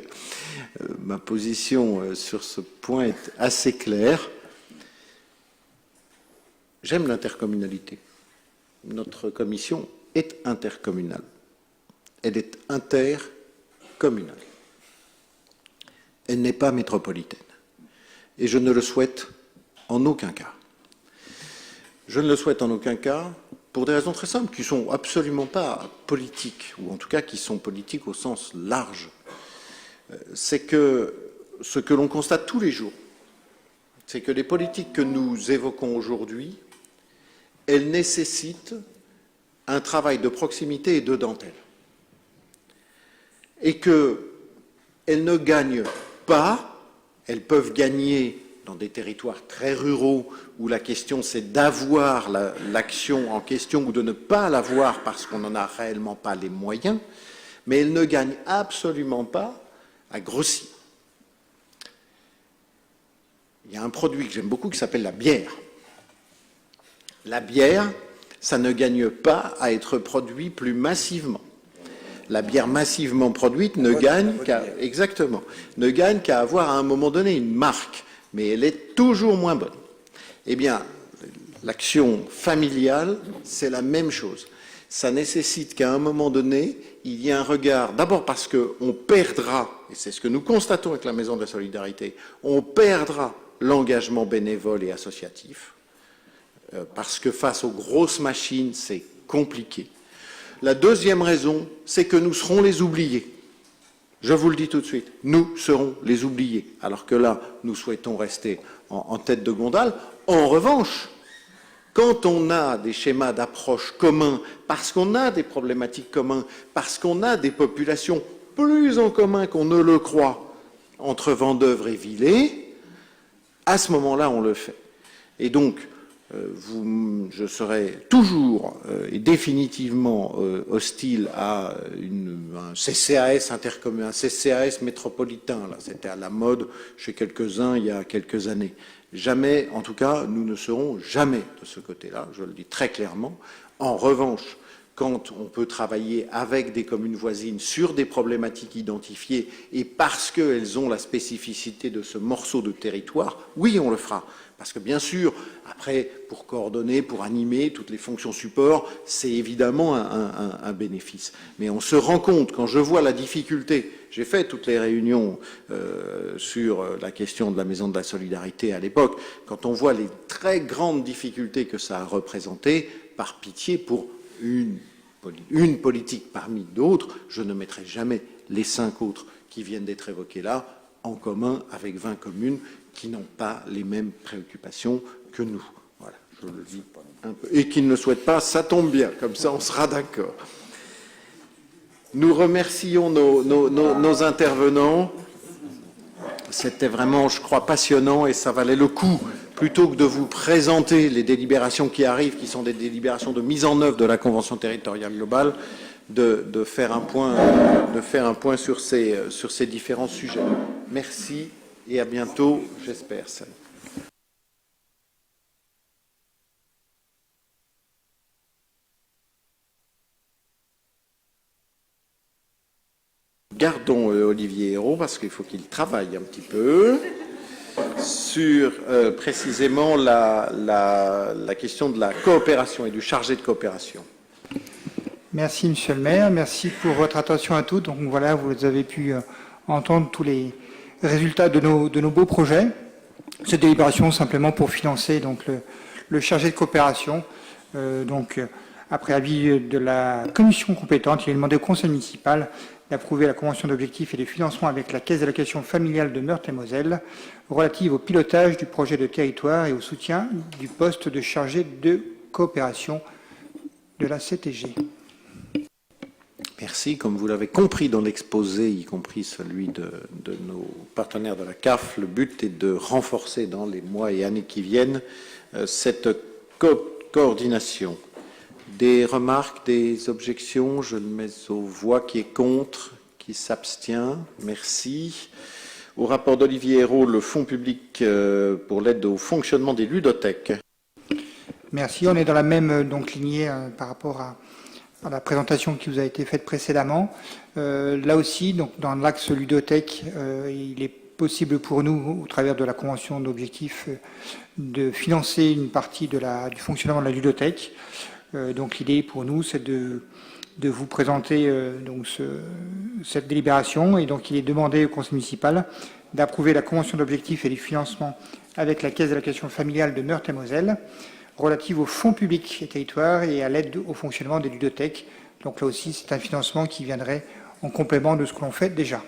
ma position sur ce point est assez claire. J'aime l'intercommunalité. Notre commission est intercommunale. Elle est intercommunale. Elle n'est pas métropolitaine. Et je ne le souhaite en aucun cas. Je ne le souhaite en aucun cas pour des raisons très simples, qui ne sont absolument pas politiques, ou en tout cas qui sont politiques au sens large. C'est que ce que l'on constate tous les jours, c'est que les politiques que nous évoquons aujourd'hui, elles nécessitent un travail de proximité et de dentelle. Et qu'elles ne gagnent pas, elles peuvent gagner dans des territoires très ruraux où la question c'est d'avoir l'action en question ou de ne pas l'avoir parce qu'on n'en a réellement pas les moyens, mais elles ne gagnent absolument pas à grossir. Il y a un produit que j'aime beaucoup qui s'appelle la bière. La bière, ça ne gagne pas à être produit plus massivement. La bière massivement produite ne gagne qu'à avoir à un moment donné une marque, mais elle est toujours moins bonne. Eh bien, l'action familiale, c'est la même chose. Ça nécessite qu'à un moment donné, il y ait un regard, d'abord parce qu'on perdra, et c'est ce que nous constatons avec la Maison de la Solidarité, on perdra l'engagement bénévole et associatif, parce que face aux grosses machines, c'est compliqué. La deuxième raison, c'est que nous serons les oubliés. Je vous le dis tout de suite, nous serons les oubliés, alors que là, nous souhaitons rester en tête de gondole. En revanche, quand on a des schémas d'approche communs, parce qu'on a des problématiques communes, parce qu'on a des populations plus en commun qu'on ne le croit entre Vendeuvre et Villers, à ce moment-là, on le fait. Et donc, je serai toujours et définitivement hostile à un CCAS intercommunal, un CCAS métropolitain. Là, c'était à la mode chez quelques-uns il y a quelques années. Jamais, en tout cas, nous ne serons jamais de ce côté-là, je le dis très clairement. En revanche, quand on peut travailler avec des communes voisines sur des problématiques identifiées et parce qu'elles ont la spécificité de ce morceau de territoire, oui, on le fera. Parce que bien sûr, après, pour coordonner, pour animer toutes les fonctions support, c'est évidemment un bénéfice. Mais on se rend compte, quand je vois la difficulté, j'ai fait toutes les réunions sur la question de la Maison de la Solidarité à l'époque, quand on voit les très grandes difficultés que ça a représentées, par pitié, pour une politique parmi d'autres, je ne mettrai jamais les 5 autres qui viennent d'être évoqués là en commun avec 20 communes qui n'ont pas les mêmes préoccupations que nous. Voilà, je le dis un peu. Et qui ne le souhaitent pas, ça tombe bien, comme ça on sera d'accord. Nous remercions nos intervenants. C'était vraiment, je crois, passionnant et ça valait le coup, plutôt que de vous présenter les délibérations qui arrivent, qui sont des délibérations de mise en œuvre de la Convention territoriale globale, de faire un point sur ces différents sujets. Merci et à bientôt, j'espère. Gardons Olivier Hérault parce qu'il faut qu'il travaille un petit peu sur précisément la question de la coopération et du chargé de coopération. Merci Monsieur le maire, merci pour votre attention à tous. Donc voilà, vous avez pu entendre tous les résultats de nos beaux projets. Cette délibération simplement pour financer donc le chargé de coopération. Après avis de la commission compétente, il est demandé au conseil municipal d'approuver la convention d'objectifs et de financement avec la caisse d'allocation familiale de Meurthe-et-Moselle relative au pilotage du projet de territoire et au soutien du poste de chargé de coopération de la CTG. Merci. Comme vous l'avez compris dans l'exposé, y compris celui de nos partenaires de la CAF, le but est de renforcer dans les mois et années qui viennent cette coordination. Des remarques, des objections? Je le mets aux voix. Qui est contre? Qui s'abstient? Merci. Au rapport d'Olivier Hérault, le fonds public pour l'aide au fonctionnement des ludothèques. Merci. On est dans la même lignée par rapport à la présentation qui vous a été faite précédemment. Là aussi, donc, dans l'axe ludothèque, il est possible pour nous, au travers de la convention d'objectifs, de financer une partie du fonctionnement de la ludothèque. Donc l'idée pour nous, c'est de vous présenter cette délibération. Et donc il est demandé au conseil municipal d'approuver la convention d'objectifs et du financement avec la caisse d'allocation familiale de Meurthe-et-Moselle relative aux fonds publics et territoires et à l'aide au fonctionnement des ludothèques. Donc là aussi, c'est un financement qui viendrait en complément de ce que l'on fait déjà.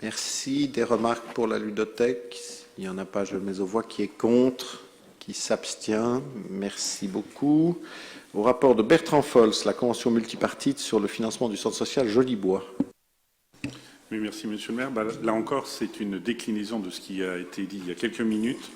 Merci. Des remarques pour la ludothèque? Il n'y en a pas, je le mets aux voix. Qui est contre? Qui s'abstient? Merci beaucoup. Au rapport de Bertrand Fols, la convention multipartite sur le financement du centre social Jolibois. Oui, merci Monsieur le maire. Là encore, c'est une déclinaison de ce qui a été dit il y a quelques minutes.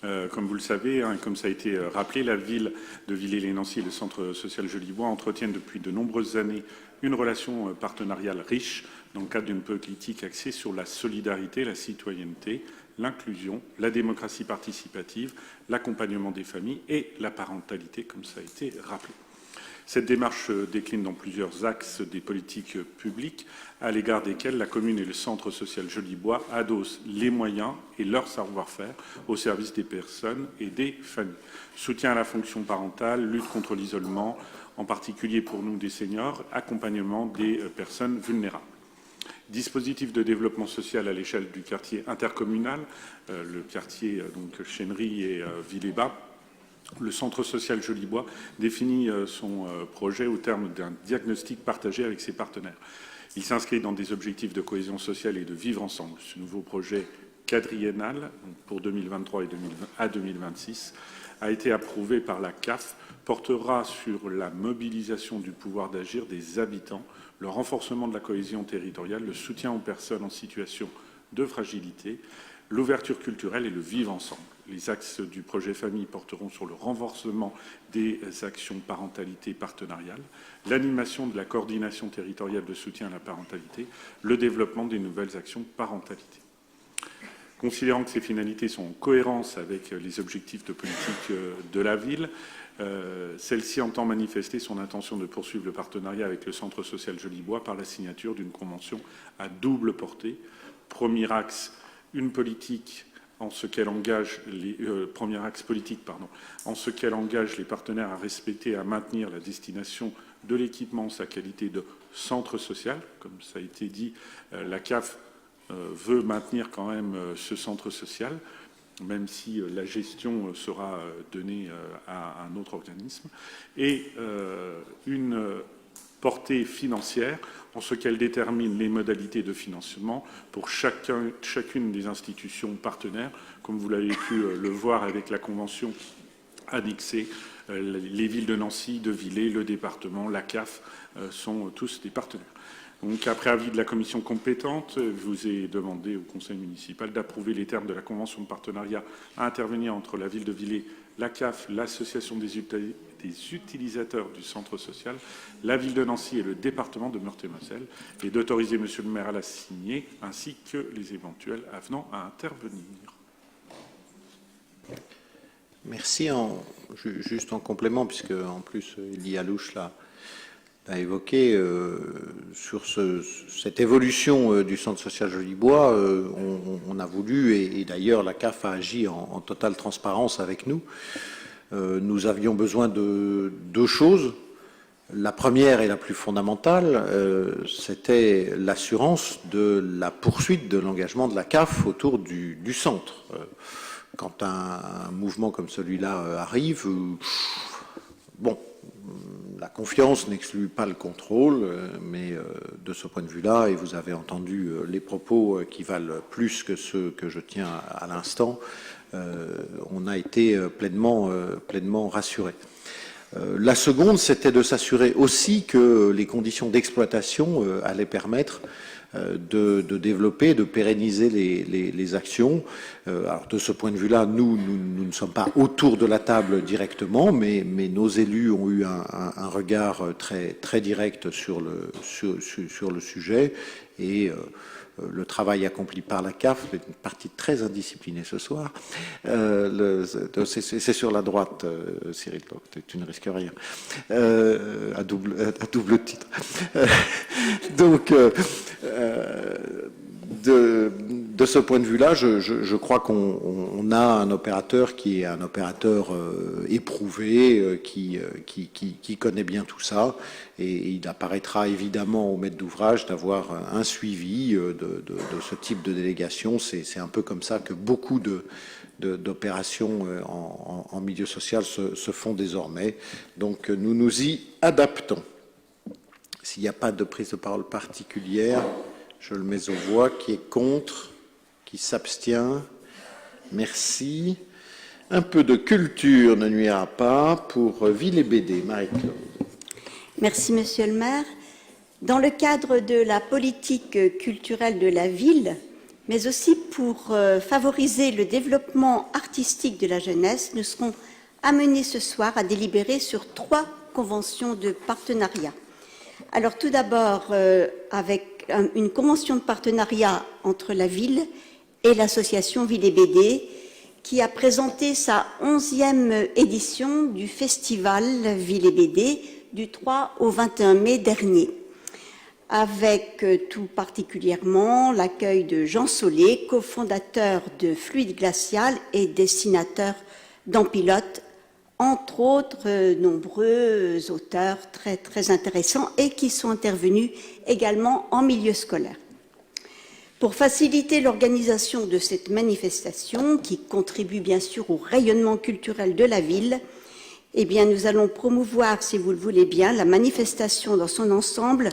Comme vous le savez, et comme ça a été rappelé, la ville de Villers-lès-Nancy et le centre social Jolibois entretiennent depuis de nombreuses années une relation partenariale riche dans le cadre d'une politique axée sur la solidarité, la citoyenneté, l'inclusion, la démocratie participative, l'accompagnement des familles et la parentalité, comme ça a été rappelé. Cette démarche décline dans plusieurs axes des politiques publiques à l'égard desquels la commune et le centre social Jolibois adossent les moyens et leur savoir-faire au service des personnes et des familles. Soutien à la fonction parentale, lutte contre l'isolement, en particulier pour nous des seniors, accompagnement des personnes vulnérables. Dispositif de développement social à l'échelle du quartier intercommunal, le quartier donc Chênerie et Villers-Bas. Le centre social Jolibois définit son projet au terme d'un diagnostic partagé avec ses partenaires. Il s'inscrit dans des objectifs de cohésion sociale et de vivre ensemble. Ce nouveau projet quadriennal pour 2023 et 2026 a été approuvé par la CAF, portera sur la mobilisation du pouvoir d'agir des habitants, le renforcement de la cohésion territoriale, le soutien aux personnes en situation de fragilité, l'ouverture culturelle et le vivre ensemble. Les axes du projet famille porteront sur le renforcement des actions parentalité partenariale, l'animation de la coordination territoriale de soutien à la parentalité, le développement des nouvelles actions parentalité. Considérant que ces finalités sont en cohérence avec les objectifs de politique de la ville, celle-ci entend manifester son intention de poursuivre le partenariat avec le centre social Jolibois par la signature d'une convention à double portée. Premier axe, une politique en ce qu'elle engage premier axe politique, en ce qu'elle engage les partenaires à respecter et à maintenir la destination de l'équipement, sa qualité de centre social. Comme ça a été dit, la CAF veut maintenir quand même ce centre social, même si la gestion sera donnée à un autre organisme, et une portée financière en ce qu'elle détermine les modalités de financement pour chacune des institutions partenaires, comme vous l'avez pu le voir avec la convention annexée. Les villes de Nancy, de Villers, le département, la CAF sont tous des partenaires. Donc, après avis de la commission compétente, je vous ai demandé au conseil municipal d'approuver les termes de la convention de partenariat à intervenir entre la ville de Villers, la CAF, l'association des utilisateurs du centre social, la ville de Nancy et le département de Meurthe-et-Moselle, et d'autoriser monsieur le maire à la signer, ainsi que les éventuels avenants à intervenir. Merci. Juste en complément, puisque en plus Elie Alouche l'a évoqué, sur cette évolution du centre social Jolibois, on a voulu, et d'ailleurs la CAF a agi en totale transparence avec nous. Nous avions besoin de deux choses. La première et la plus fondamentale, c'était l'assurance de la poursuite de l'engagement de la CAF autour du centre. Quand un mouvement comme celui-là arrive, bon, la confiance n'exclut pas le contrôle, mais de ce point de vue-là, et vous avez entendu les propos qui valent plus que ceux que je tiens à l'instant, on a été pleinement rassurés. La seconde, c'était de s'assurer aussi que les conditions d'exploitation allaient permettre de développer, de pérenniser les actions. Alors de ce point de vue-là, nous ne sommes pas autour de la table directement, mais nos élus ont eu un regard très direct sur le sujet, et le travail accompli par la CAF, une partie très indisciplinée ce soir. C'est sur la droite, Cyril, tu ne risques rien, à double titre. Donc, de ce point de vue-là, je crois qu'on a un opérateur qui est un opérateur éprouvé, qui connaît bien tout ça, et il apparaîtra évidemment au maître d'ouvrage d'avoir un suivi de ce type de délégation. C'est un peu comme ça que beaucoup d'opérations en milieu social se font désormais. Donc nous nous y adaptons. S'il n'y a pas de prise de parole particulière, je le mets aux voix. Qui est contre? Qui s'abstient? Merci. Un peu de culture ne nuira pas pour Ville et BD. Marie-Claude. Merci, Monsieur le maire. Dans le cadre de la politique culturelle de la ville, mais aussi pour favoriser le développement artistique de la jeunesse, nous serons amenés ce soir à délibérer sur 3 conventions de partenariat. Alors tout d'abord, avec une convention de partenariat entre la ville et l'association Ville et BD, qui a présenté sa 11e édition du festival Ville et BD du 3 au 21 mai dernier, avec tout particulièrement l'accueil de Jean Solé, cofondateur de Fluide Glacial et dessinateur d'Empilote, entre autres nombreux auteurs très, très intéressants et qui sont intervenus également en milieu scolaire. Pour faciliter l'organisation de cette manifestation, qui contribue bien sûr au rayonnement culturel de la ville, eh bien, nous allons promouvoir, si vous le voulez bien, la manifestation dans son ensemble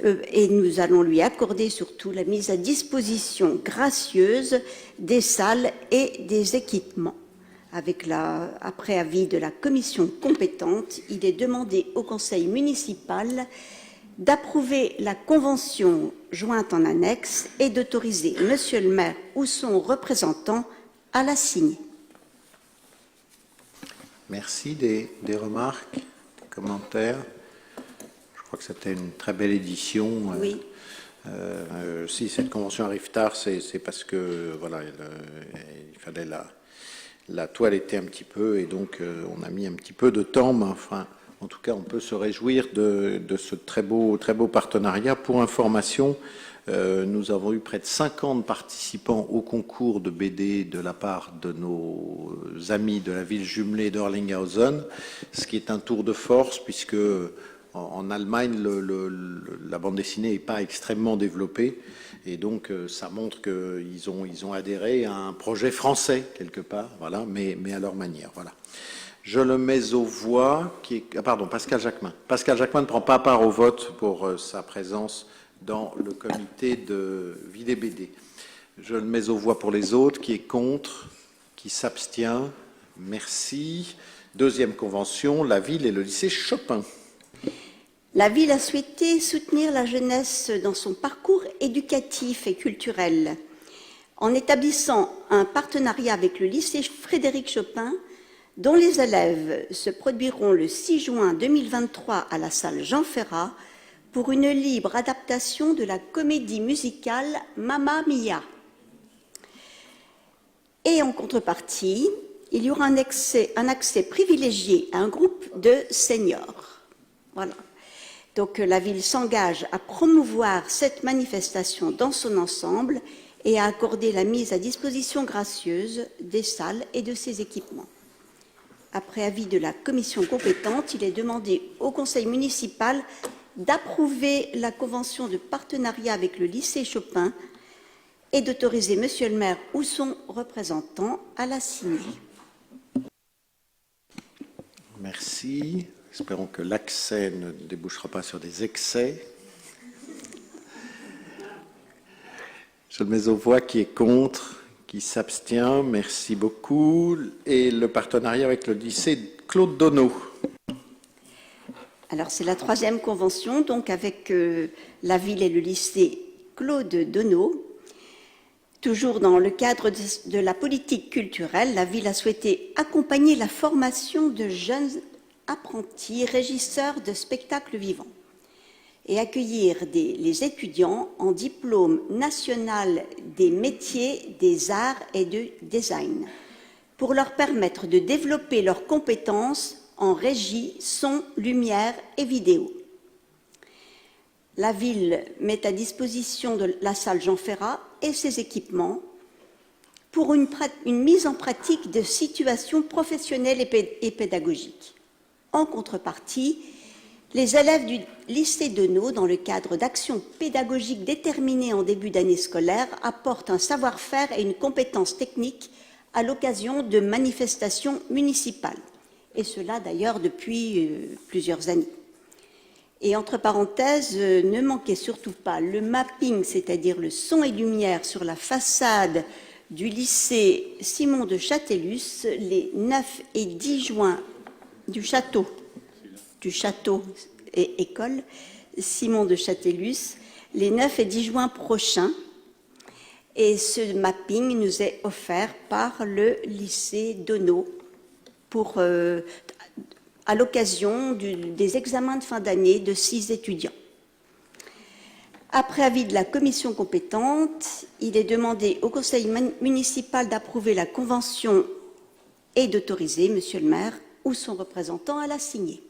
et nous allons lui accorder surtout la mise à disposition gracieuse des salles et des équipements. Après avis de la commission compétente, il est demandé au conseil municipal d'approuver la convention jointe en annexe et d'autoriser Monsieur le maire ou son représentant à la signer. Merci. Des remarques, des commentaires? Je crois que c'était une très belle édition. Oui. Si cette convention arrive tard, c'est parce que voilà, il fallait la toiletter un petit peu et donc on a mis un petit peu de temps, mais enfin, en tout cas, on peut se réjouir de ce très beau partenariat. Pour information, nous avons eu près de 50 participants au concours de BD de la part de nos amis de la ville jumelée d'Orlinghausen, ce qui est un tour de force puisque en Allemagne, la bande dessinée n'est pas extrêmement développée et donc ça montre qu'ils ont adhéré à un projet français quelque part, voilà, mais à leur manière, voilà. Je le mets aux voix. Pascal Jacquemin. Pascal Jacquemin ne prend pas part au vote pour sa présence dans le comité de Ville et BD. Je le mets aux voix pour les autres. Qui est contre? Qui s'abstient? Merci. Deuxième convention, la ville et le lycée Chopin. La ville a souhaité soutenir la jeunesse dans son parcours éducatif et culturel en établissant un partenariat avec le lycée Frédéric Chopin, dont les élèves se produiront le 6 juin 2023 à la salle Jean Ferrat pour une libre adaptation de la comédie musicale Mamma Mia. Et en contrepartie, il y aura un accès privilégié à un groupe de seniors. Voilà. Donc la ville s'engage à promouvoir cette manifestation dans son ensemble et à accorder la mise à disposition gracieuse des salles et de ses équipements. Après avis de la commission compétente, il est demandé au conseil municipal d'approuver la convention de partenariat avec le lycée Chopin et d'autoriser Monsieur le maire ou son représentant à la signer. Merci. Espérons que l'accès ne débouchera pas sur des excès. Je le mets aux voix. Qui est contre? Qui s'abstient? Merci beaucoup. Et le partenariat avec le lycée Claude Donneau. Alors, c'est la 3e convention, donc avec la ville et le lycée Claude Donneau. Toujours dans le cadre de la politique culturelle, la ville a souhaité accompagner la formation de jeunes apprentis régisseurs de spectacles vivants. et accueillir les étudiants en diplôme national des métiers, des arts et du design, pour leur permettre de développer leurs compétences en régie, son, lumière et vidéo. La ville met à disposition de la salle Jean Ferrat et ses équipements pour une mise en pratique de situations professionnelles et pédagogiques. En contrepartie, les élèves du lycée Denault, dans le cadre d'actions pédagogiques déterminées en début d'année scolaire, apportent un savoir-faire et une compétence technique à l'occasion de manifestations municipales. Et cela d'ailleurs depuis plusieurs années. Et entre parenthèses, ne manquez surtout pas le mapping, c'est-à-dire le son et lumière sur la façade du lycée Simon de Châtellus, les 9 et 10 juin du château et école Simon de Châtellus, les 9 et 10 juin prochains. Et ce mapping nous est offert par le lycée Denault à l'occasion des examens de fin d'année de 6 étudiants. Après avis de la commission compétente, il est demandé au conseil municipal d'approuver la convention et d'autoriser, monsieur le maire, ou son représentant à la signer.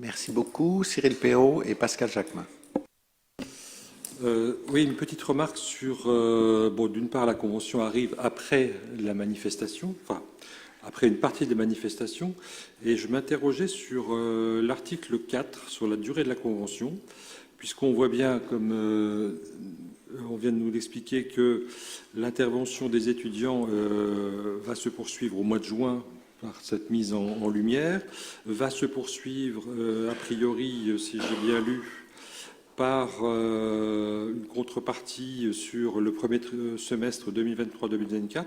Merci beaucoup. Cyril Perrault et Pascal Jacquemin. Oui, une petite remarque sur... d'une part, la convention arrive après la manifestation, enfin, après une partie des manifestations, et je m'interrogeais sur l'article 4, sur la durée de la convention, puisqu'on voit bien, comme on vient de nous l'expliquer, que l'intervention des étudiants va se poursuivre au mois de juin par cette mise en lumière, va se poursuivre, a priori, si j'ai bien lu, par une contrepartie sur le premier semestre 2023-2024.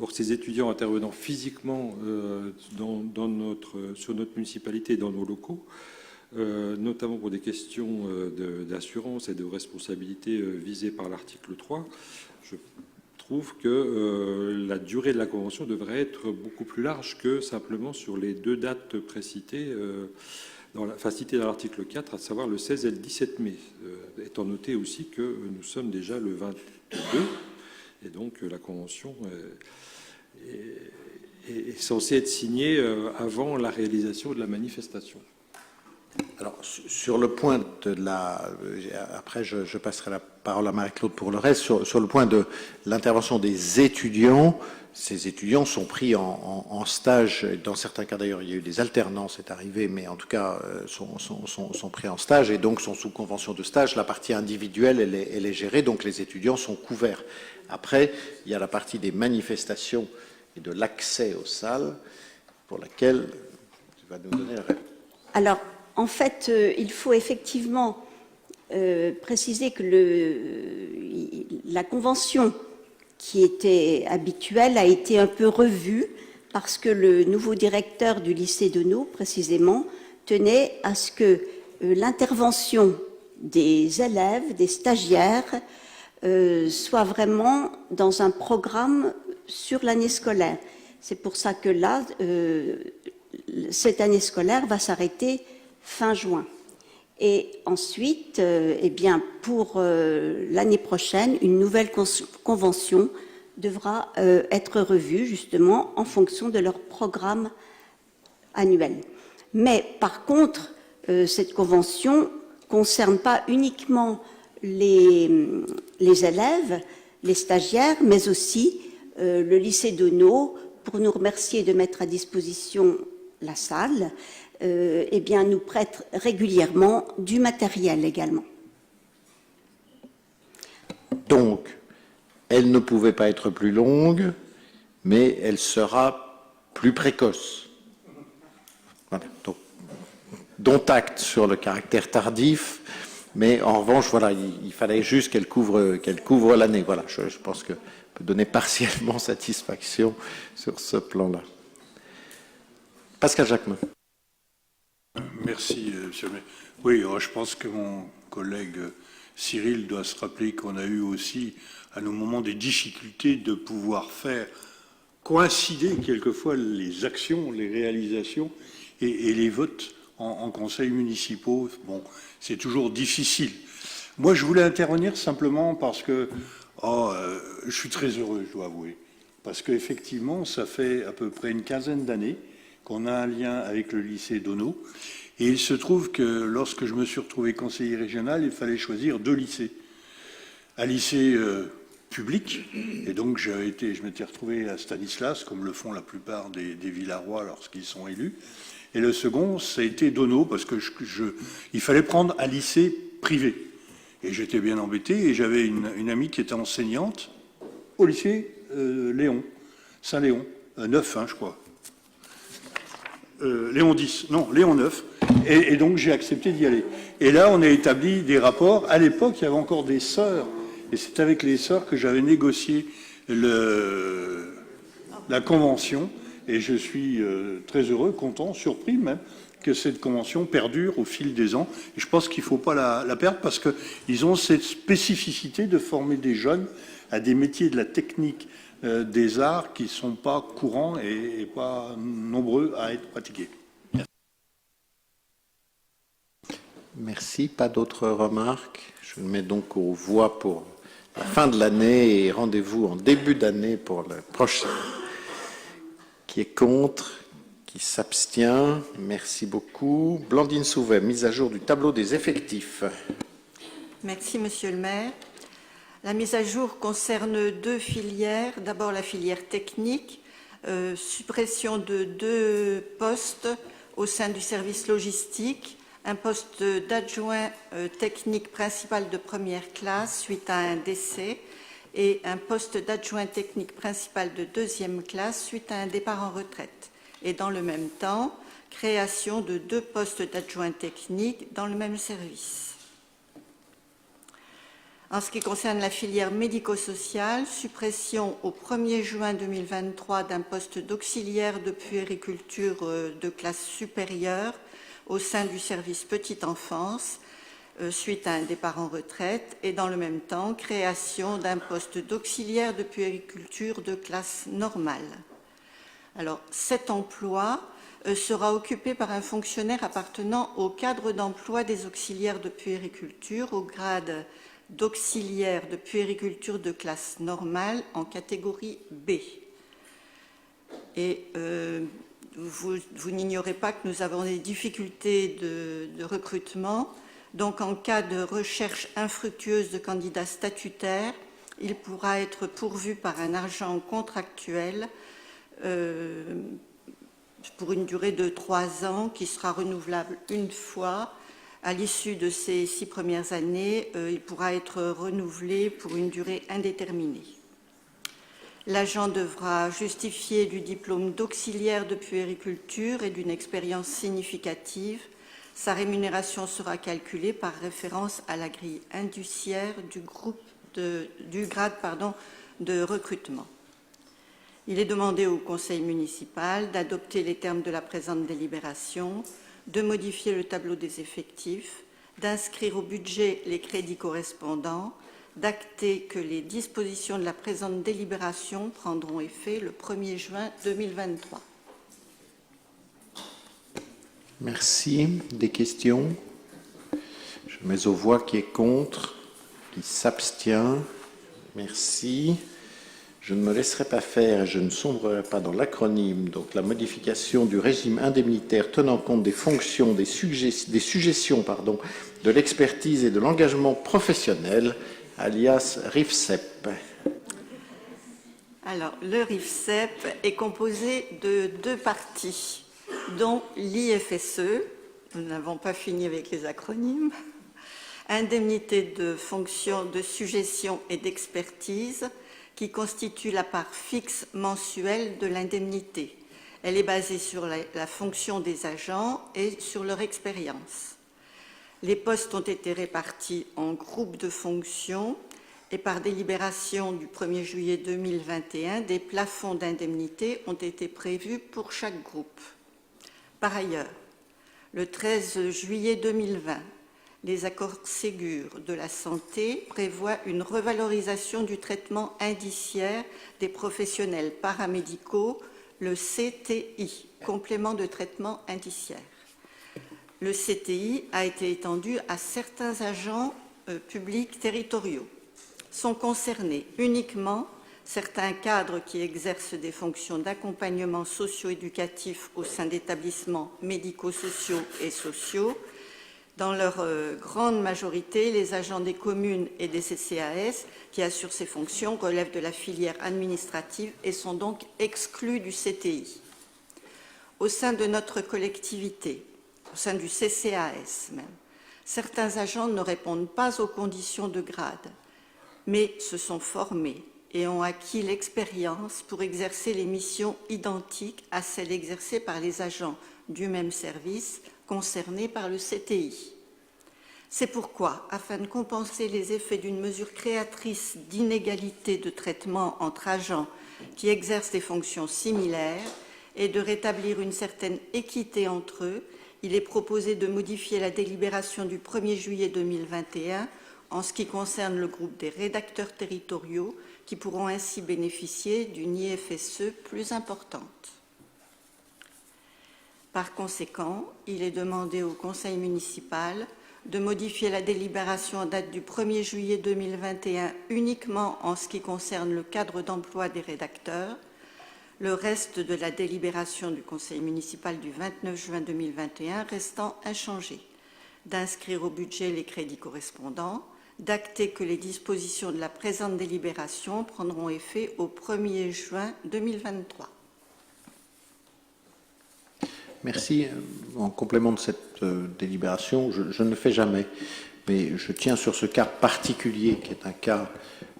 Or, ces étudiants intervenant physiquement sur notre municipalité et dans nos locaux, notamment pour des questions d'assurance et de responsabilité visées par l'article 3, je trouve que la durée de la convention devrait être beaucoup plus large que simplement sur les 2 dates précitées citées dans l'article 4, à savoir le 16 et le 17 mai, étant noté aussi que nous sommes déjà le 22, et donc la convention est censée être signée avant la réalisation de la manifestation. Alors, sur le point de la... Après, je passerai la parole à Marie-Claude pour le reste. Sur le point de l'intervention des étudiants, ces étudiants sont pris en stage. Dans certains cas, d'ailleurs, il y a eu des alternances, c'est arrivé, mais en tout cas, sont pris en stage et donc sont sous convention de stage. La partie individuelle, elle est gérée, donc les étudiants sont couverts. Après, il y a la partie des manifestations et de l'accès aux salles, pour laquelle tu vas nous donner la réponse. Alors, en fait, il faut effectivement préciser que la convention qui était habituelle a été un peu revue parce que le nouveau directeur du lycée Denault, précisément, tenait à ce que l'intervention des élèves, des stagiaires, soit vraiment dans un programme sur l'année scolaire. C'est pour ça que là, cette année scolaire va s'arrêter fin juin. Et ensuite, pour l'année prochaine, une nouvelle convention devra être revue justement en fonction de leur programme annuel. Mais par contre, cette convention ne concerne pas uniquement les élèves, les stagiaires, mais aussi le lycée Denault, pour nous remercier de mettre à disposition la salle, nous prête régulièrement du matériel également. Donc, elle ne pouvait pas être plus longue, mais elle sera plus précoce. Voilà. Donc, dont acte sur le caractère tardif, mais en revanche, voilà, il fallait juste qu'elle couvre l'année. Voilà, je pense que peut donner partiellement satisfaction sur ce plan-là. Pascal Jacquemin. Merci, monsieur le maire. Oui, je pense que mon collègue Cyril doit se rappeler qu'on a eu aussi, à nos moments, des difficultés de pouvoir faire coïncider quelquefois les actions, les réalisations et les votes en conseils municipaux, bon, c'est toujours difficile. Moi, je voulais intervenir simplement parce que je suis très heureux, je dois avouer. Parce qu'effectivement, ça fait à peu près une quinzaine d'années qu'on a un lien avec le lycée d'Auneau. Et il se trouve que lorsque je me suis retrouvé conseiller régional, il fallait choisir 2 lycées. Un lycée public, et donc je m'étais retrouvé à Stanislas, comme le font la plupart des Villarois lorsqu'ils sont élus. Et le second, ça a été d'Auneau, parce que il fallait prendre un lycée privé. Et j'étais bien embêté, et j'avais une amie qui était enseignante au lycée Léon, Saint-Léon, 9, hein, je crois. Léon 10, non, Léon 9. Et donc j'ai accepté d'y aller. Et là, on a établi des rapports. À l'époque, il y avait encore des sœurs. Et c'est avec les sœurs que j'avais négocié la convention. Et je suis très heureux, content, surpris même, que cette convention perdure au fil des ans. Et je pense qu'il ne faut pas la perdre parce qu'ils ont cette spécificité de former des jeunes à des métiers de la technique des arts qui ne sont pas courants et pas nombreux à être pratiqués. Merci. Pas d'autres remarques? Je le mets donc aux voix pour la fin de l'année et rendez-vous en début d'année pour le prochain. Qui est contre? Qui s'abstient? Merci beaucoup. Blandine Souvet, mise à jour du tableau des effectifs. Merci, Monsieur le maire. La mise à jour concerne 2 filières. D'abord, la filière technique, suppression de 2 postes au sein du service logistique, un poste d'adjoint technique principal de première classe suite à un décès et un poste d'adjoint technique principal de 2e classe suite à un départ en retraite. Et dans le même temps, création de 2 postes d'adjoint technique dans le même service. En ce qui concerne la filière médico-sociale, suppression au 1er juin 2023 d'un poste d'auxiliaire de puériculture de classe supérieure au sein du service petite enfance suite à un départ en retraite et dans le même temps, création d'un poste d'auxiliaire de puériculture de classe normale. Alors, cet emploi sera occupé par un fonctionnaire appartenant au cadre d'emploi des auxiliaires de puériculture au grade d'auxiliaire de puériculture de classe normale en catégorie B. Et vous n'ignorez pas que nous avons des difficultés de recrutement. Donc, en cas de recherche infructueuse de candidats statutaires, il pourra être pourvu par un agent contractuel pour une durée de 3 ans qui sera renouvelable une fois. À l'issue de ces 6 premières années, il pourra être renouvelé pour une durée indéterminée. L'agent devra justifier du diplôme d'auxiliaire de puériculture et d'une expérience significative. Sa rémunération sera calculée par référence à la grille indiciaire du grade de recrutement. Il est demandé au conseil municipal d'adopter les termes de la présente délibération, de modifier le tableau des effectifs, d'inscrire au budget les crédits correspondants, d'acter que les dispositions de la présente délibération prendront effet le 1er juin 2023. Merci. Des questions? Je mets aux voix qui est contre, qui s'abstient. Merci. Je ne me laisserai pas faire, je ne sombrerai pas dans l'acronyme, donc la modification du régime indemnitaire tenant compte des fonctions, des suggestions, de l'expertise et de l'engagement professionnel, alias RIFSEP. Alors, le RIFSEP est composé de 2 parties, dont l'IFSE, nous n'avons pas fini avec les acronymes, indemnité de fonction de suggestion et d'expertise, qui constitue la part fixe mensuelle de l'indemnité. Elle est basée sur la fonction des agents et sur leur expérience. Les postes ont été répartis en groupes de fonctions et par délibération du 1er juillet 2021, des plafonds d'indemnité ont été prévus pour chaque groupe. Par ailleurs, le 13 juillet 2020, les accords Ségur de la santé prévoient une revalorisation du traitement indiciaire des professionnels paramédicaux, le CTI, complément de traitement indiciaire. le CTI a été étendu à certains agents publics territoriaux. Sont concernés uniquement certains cadres qui exercent des fonctions d'accompagnement socio-éducatif au sein d'établissements médico-sociaux et sociaux. Dans leur grande majorité, les agents des communes et des CCAS qui assurent ces fonctions relèvent de la filière administrative et sont donc exclus du CTI. Au sein de notre collectivité, au sein du CCAS même, certains agents ne répondent pas aux conditions de grade, mais se sont formés et ont acquis l'expérience pour exercer les missions identiques à celles exercées par les agents du même service concernés par le CTI. C'est pourquoi, afin de compenser les effets d'une mesure créatrice d'inégalité de traitement entre agents qui exercent des fonctions similaires et de rétablir une certaine équité entre eux, il est proposé de modifier la délibération du 1er juillet 2021 en ce qui concerne le groupe des rédacteurs territoriaux qui pourront ainsi bénéficier d'une IFSE plus importante. Par conséquent, il est demandé au Conseil municipal de modifier la délibération en date du 1er juillet 2021 uniquement en ce qui concerne le cadre d'emploi des rédacteurs, le reste de la délibération du Conseil municipal du 29 juin 2021 restant inchangé, d'inscrire au budget les crédits correspondants, d'acter que les dispositions de la présente délibération prendront effet au 1er juin 2023. Merci. En complément de cette délibération, je ne le fais jamais, mais je tiens sur ce cas particulier, qui est un cas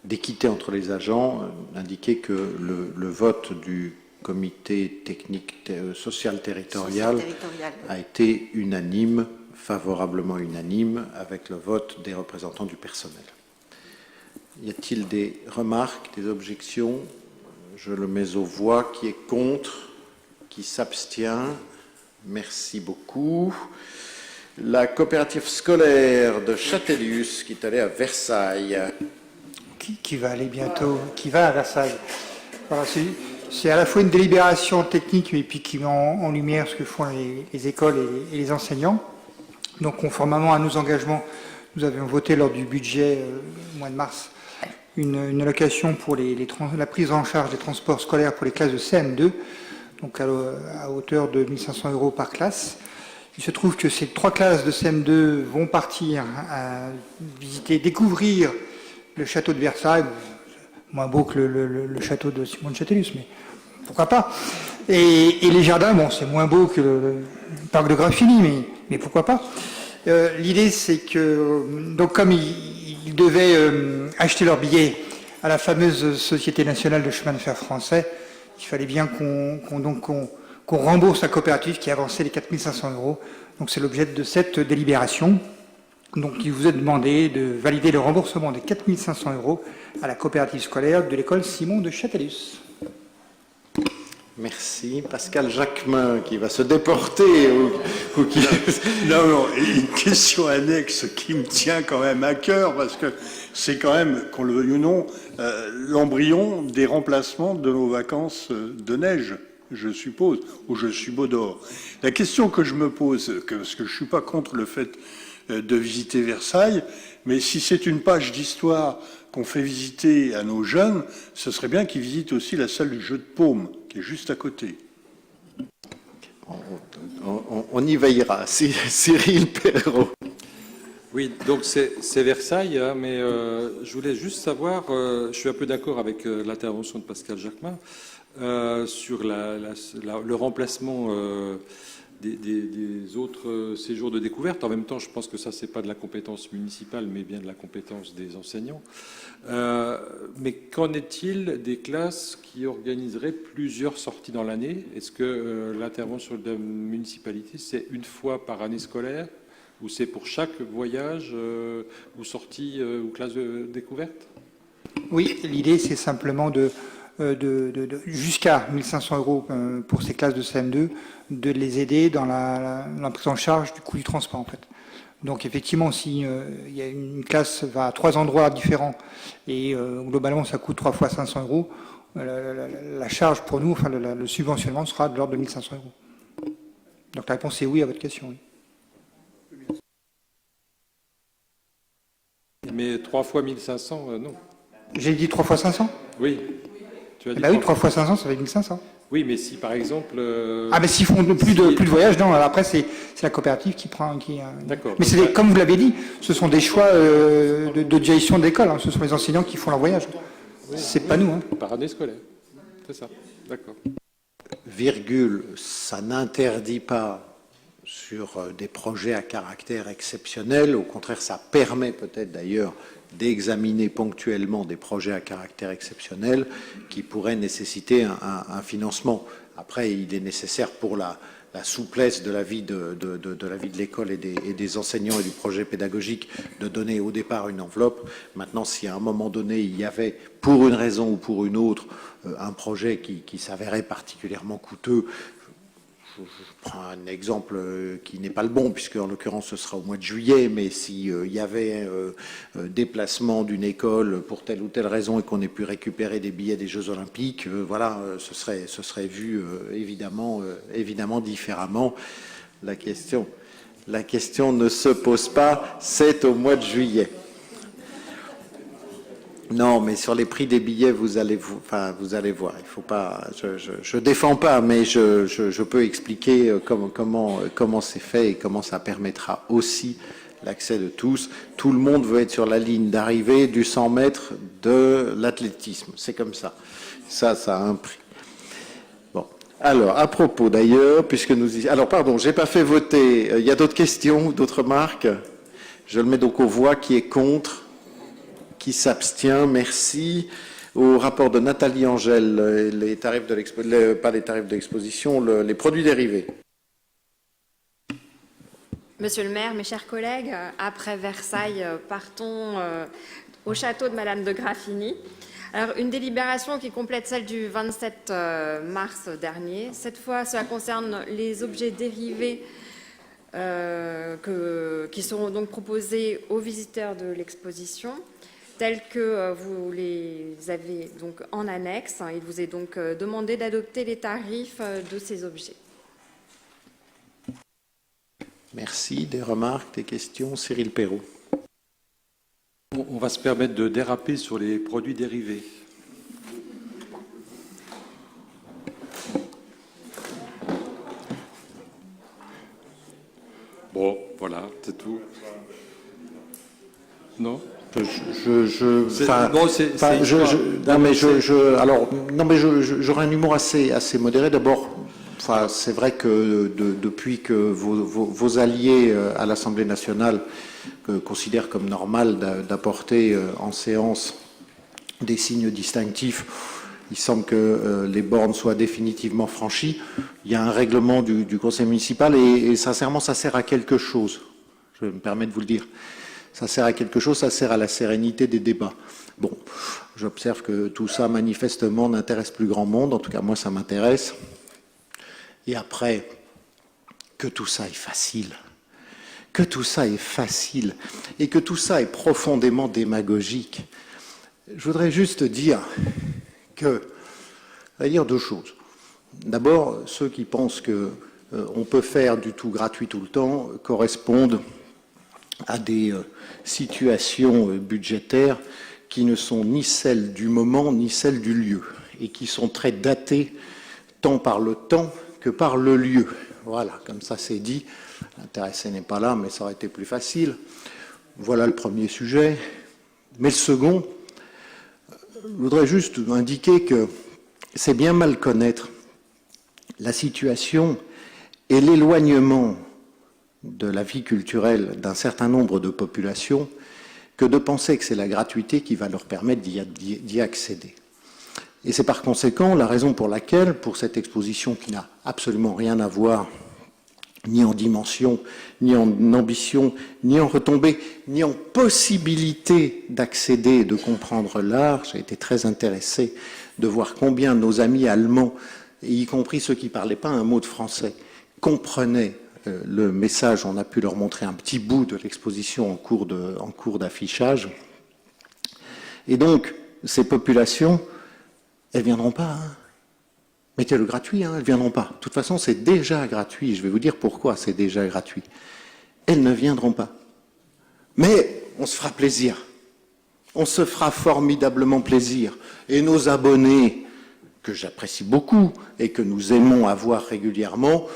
d'équité entre les agents, indiquer que le vote du comité technique social territorial a été unanime, favorablement unanime, avec le vote des représentants du personnel. Y a-t-il des remarques, des objections? Je le mets aux voix. Qui est contre? Qui s'abstient? Merci beaucoup. La coopérative scolaire de Châtellus, qui est allée à Versailles. Qui va aller bientôt, qui va à Versailles. Voilà, c'est à la fois une délibération technique, mais puis qui met en lumière ce que font les écoles et les enseignants. Donc, conformément à nos engagements, nous avions voté lors du budget au mois de mars une allocation pour la prise en charge des transports scolaires pour les classes de CM2, donc à hauteur de 1 500 € par classe. Il se trouve que ces 3 classes de CM2 vont partir à visiter, découvrir le château de Versailles, moins beau que le château de Simon de Châtellus, mais pourquoi pas. Et les jardins, bon, c'est moins beau que le parc de Graffigny, mais pourquoi pas. L'idée, c'est que, donc comme ils devaient acheter leur billet à la fameuse Société nationale de chemin de fer français, il fallait bien qu'on rembourse la coopérative qui a avancé les 4 500 €. Donc c'est l'objet de cette délibération. Donc il vous est demandé de valider le remboursement des 4 500 € à la coopérative scolaire de l'école Simon de Châtellus. Merci. Pascal Jacquemin, qui va se déporter ou qui... Non, une question annexe qui me tient quand même à cœur, parce que c'est quand même, qu'on le veuille ou non, l'embryon des remplacements de nos vacances de neige, je suppose, ou je suis Baudor. La question que je me pose, parce que je ne suis pas contre le fait de visiter Versailles, mais si c'est une page d'histoire qu'on fait visiter à nos jeunes, ce serait bien qu'ils visitent aussi la salle du jeu de paume, qui est juste à côté. On y veillera. Cyril Perrault. Oui, donc c'est Versailles, hein, mais je voulais juste savoir, je suis un peu d'accord avec l'intervention de Pascal Jacquemin, sur le remplacement des autres séjours de découverte. En même temps, je pense que ça, c'est pas de la compétence municipale, mais bien de la compétence des enseignants. Mais qu'en est-il des classes qui organiseraient plusieurs sorties dans l'année? Est-ce que l'intervention de la municipalité, c'est une fois par année scolaire, ou c'est pour chaque voyage ou sortie ou classe de découverte? Oui, l'idée, c'est simplement jusqu'à 1 500 € pour ces classes de CM2, de les aider dans la prise en charge du coût du transport, en fait. Donc, effectivement, si il y a une classe va à 3 endroits différents et globalement, ça coûte 3 fois 500 €, la charge pour nous, enfin, le subventionnement sera de l'ordre de 1 500 €. Donc, la réponse est oui à votre question, oui. Mais 3 fois 1500, non. J'ai dit 3 fois 500 ? Oui. Tu as dit Bah oui, 3 fois 500, ça fait 1500. Oui, mais si par exemple... Ah, mais s'ils font plus de voyages, non, après c'est la coopérative qui prend... D'accord. Mais c'est comme vous l'avez dit, ce sont des choix de direction d'école, hein. Ce sont les enseignants qui font leur voyage. C'est pas nous. Hein. Par année scolaire, c'est ça, d'accord. Virgule, ça n'interdit pas sur des projets à caractère exceptionnel, au contraire ça permet peut-être d'ailleurs d'examiner ponctuellement des projets à caractère exceptionnel qui pourraient nécessiter un financement. Après, il est nécessaire pour la souplesse de la vie de l'école et des enseignants et du projet pédagogique de donner au départ une enveloppe. Maintenant, si à un moment donné, il y avait, pour une raison ou pour une autre, un projet qui s'avérait particulièrement coûteux, je prends un exemple qui n'est pas le bon, puisque en l'occurrence ce sera au mois de juillet, mais s'il y avait déplacement d'une école pour telle ou telle raison et qu'on ait pu récupérer des billets des Jeux Olympiques, voilà, ce serait vu évidemment différemment. La question ne se pose pas, c'est au mois de juillet. Non, mais sur les prix des billets, vous allez voir. Il faut pas. Je défends pas, mais je peux expliquer comment c'est fait et comment ça permettra aussi l'accès de tous. Tout le monde veut être sur la ligne d'arrivée du 100 mètres de l'athlétisme. C'est comme ça. Ça a un prix. Bon. Alors, à propos d'ailleurs, puisque alors, pardon, j'ai pas fait voter. Il y a d'autres questions, d'autres remarques? Je le mets donc aux voix. Qui est contre? Qui s'abstient? Merci. Au rapport de Nathalie Angèle, les tarifs de pas les tarifs d'exposition, les produits dérivés. Monsieur le maire, mes chers collègues, après Versailles, partons au château de Madame de Graffigny. Alors, une délibération qui complète celle du 27 mars dernier. Cette fois, cela concerne les objets dérivés qui seront donc proposés aux visiteurs de l'exposition, tels que vous les avez donc en annexe. Il vous est donc demandé d'adopter les tarifs de ces objets. Merci. Des remarques, des questions? Cyril Perrault. On va se permettre de déraper sur les produits dérivés. Bon, voilà, c'est tout. Non? J'aurais un humour assez modéré. D'abord, c'est vrai que depuis que vos alliés à l'Assemblée nationale considèrent comme normal d'apporter en séance des signes distinctifs, il semble que les bornes soient définitivement franchies. Il y a un règlement du conseil municipal et sincèrement, ça sert à quelque chose. Je me permets de vous le dire. Ça sert à quelque chose, ça sert à la sérénité des débats. Bon, j'observe que tout ça, manifestement, n'intéresse plus grand monde. En tout cas, moi, ça m'intéresse. Et après, que tout ça est facile. Que tout ça est facile. Et que tout ça est profondément démagogique. Je voudrais juste dire deux choses. D'abord, ceux qui pensent qu'on peut faire du tout gratuit tout le temps correspondent à des situations budgétaires qui ne sont ni celles du moment ni celles du lieu et qui sont très datées tant par le temps que par le lieu. Voilà, comme ça c'est dit. L'intéressé n'est pas là, mais ça aurait été plus facile. Voilà le premier sujet. Mais le second, je voudrais juste indiquer que c'est bien mal connaître la situation et l'éloignement de la vie culturelle d'un certain nombre de populations que de penser que c'est la gratuité qui va leur permettre d'y accéder. Et c'est par conséquent la raison pour laquelle, pour cette exposition qui n'a absolument rien à voir ni en dimension, ni en ambition, ni en retombée, ni en possibilité d'accéder et de comprendre l'art, j'ai été très intéressé de voir combien nos amis allemands, y compris ceux qui ne parlaient pas un mot de français, comprenaient le message. On a pu leur montrer un petit bout de l'exposition en cours d'affichage. Et donc, ces populations, elles ne viendront pas. Hein. Mettez-le gratuit, hein, elles ne viendront pas. De toute façon, c'est déjà gratuit. Je vais vous dire pourquoi c'est déjà gratuit. Elles ne viendront pas. Mais on se fera plaisir. On se fera formidablement plaisir. Et nos abonnés, que j'apprécie beaucoup et que nous aimons avoir régulièrement,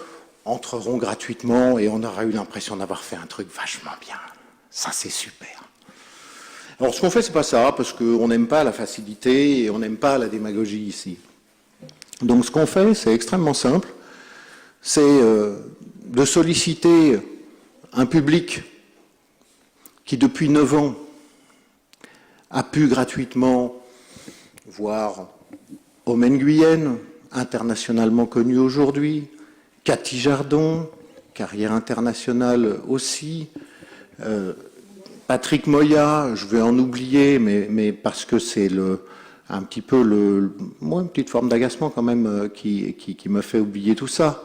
entreront gratuitement et on aura eu l'impression d'avoir fait un truc vachement bien. Ça, c'est super. Alors, ce qu'on fait, c'est pas ça, parce qu'on n'aime pas la facilité et on n'aime pas la démagogie ici. Donc, ce qu'on fait, c'est extrêmement simple. C'est de solliciter un public qui, depuis 9 ans, a pu gratuitement voir Omen Guyenne, internationalement connu aujourd'hui, Cathy Jardon, carrière internationale aussi, Patrick Moya, je vais en oublier, mais parce que c'est un petit peu une petite forme d'agacement quand même qui me fait oublier tout ça.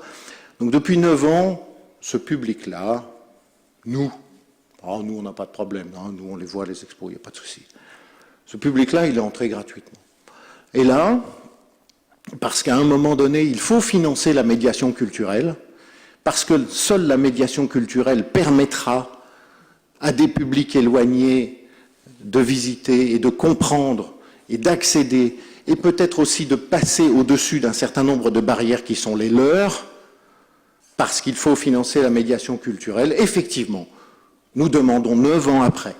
Donc depuis 9 ans, ce public-là, nous on n'a pas de problème, hein, nous on les voit à les expos, il n'y a pas de souci. Ce public-là, il est entré gratuitement. Et là, parce qu'à un moment donné, il faut financer la médiation culturelle, parce que seule la médiation culturelle permettra à des publics éloignés de visiter et de comprendre et d'accéder, et peut-être aussi de passer au-dessus d'un certain nombre de barrières qui sont les leurs, parce qu'il faut financer la médiation culturelle. Effectivement, nous demandons 9 ans après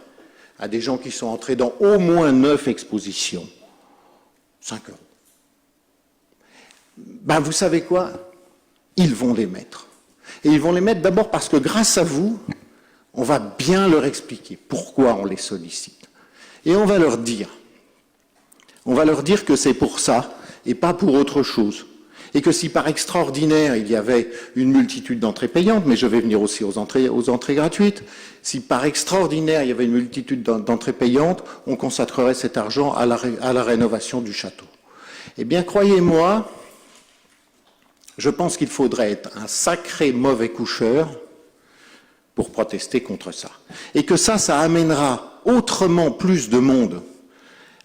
à des gens qui sont entrés dans au moins 9 expositions, 5 €. Ben, vous savez quoi? Ils vont les mettre. Et ils vont les mettre d'abord parce que grâce à vous, on va bien leur expliquer pourquoi on les sollicite. Et on va leur dire que c'est pour ça et pas pour autre chose. Et que si par extraordinaire, il y avait une multitude d'entrées payantes, mais je vais venir aussi aux entrées gratuites, si par extraordinaire, il y avait une multitude d'entrées payantes, on consacrerait cet argent à la rénovation du château. Eh bien, croyez-moi, je pense qu'il faudrait être un sacré mauvais coucheur pour protester contre ça. Et que ça amènera autrement plus de monde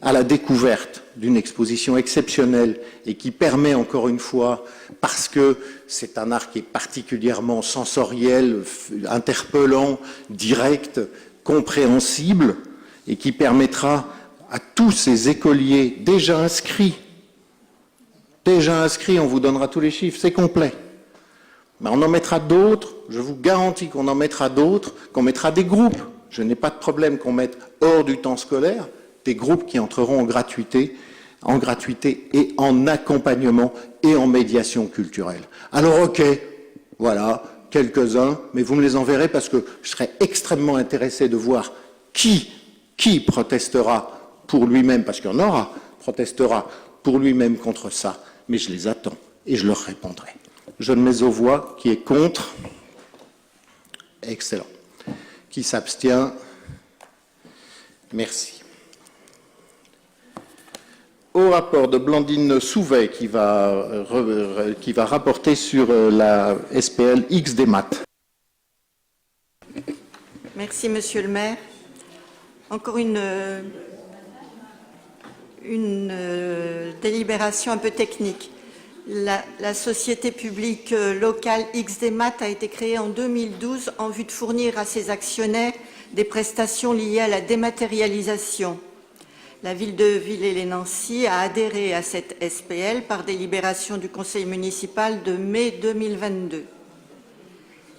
à la découverte d'une exposition exceptionnelle et qui permet, encore une fois, parce que c'est un art qui est particulièrement sensoriel, interpellant, direct, compréhensible, et qui permettra à tous ces écoliers déjà inscrits, on vous donnera tous les chiffres, c'est complet. Mais on en mettra d'autres, je vous garantis qu'on en mettra d'autres, qu'on mettra des groupes. Je n'ai pas de problème qu'on mette hors du temps scolaire des groupes qui entreront en gratuité et en accompagnement et en médiation culturelle. Alors ok, voilà, quelques-uns, mais vous me les enverrez parce que je serais extrêmement intéressé de voir qui protestera pour lui-même, parce qu'il y en aura, protestera pour lui-même contre ça. Mais je les attends et je leur répondrai. Je le mets aux voix. Qui est contre? Excellent. Qui s'abstient? Merci. Au rapport de Blandine Souvet qui va rapporter sur la SPL X des maths. Merci, Monsieur le maire. Encore une délibération un peu technique. La société publique locale X des maths a été créée en 2012 en vue de fournir à ses actionnaires des prestations liées à la dématérialisation. La ville de Villers-lès-Nancy a adhéré à cette SPL par délibération du conseil municipal de mai 2022.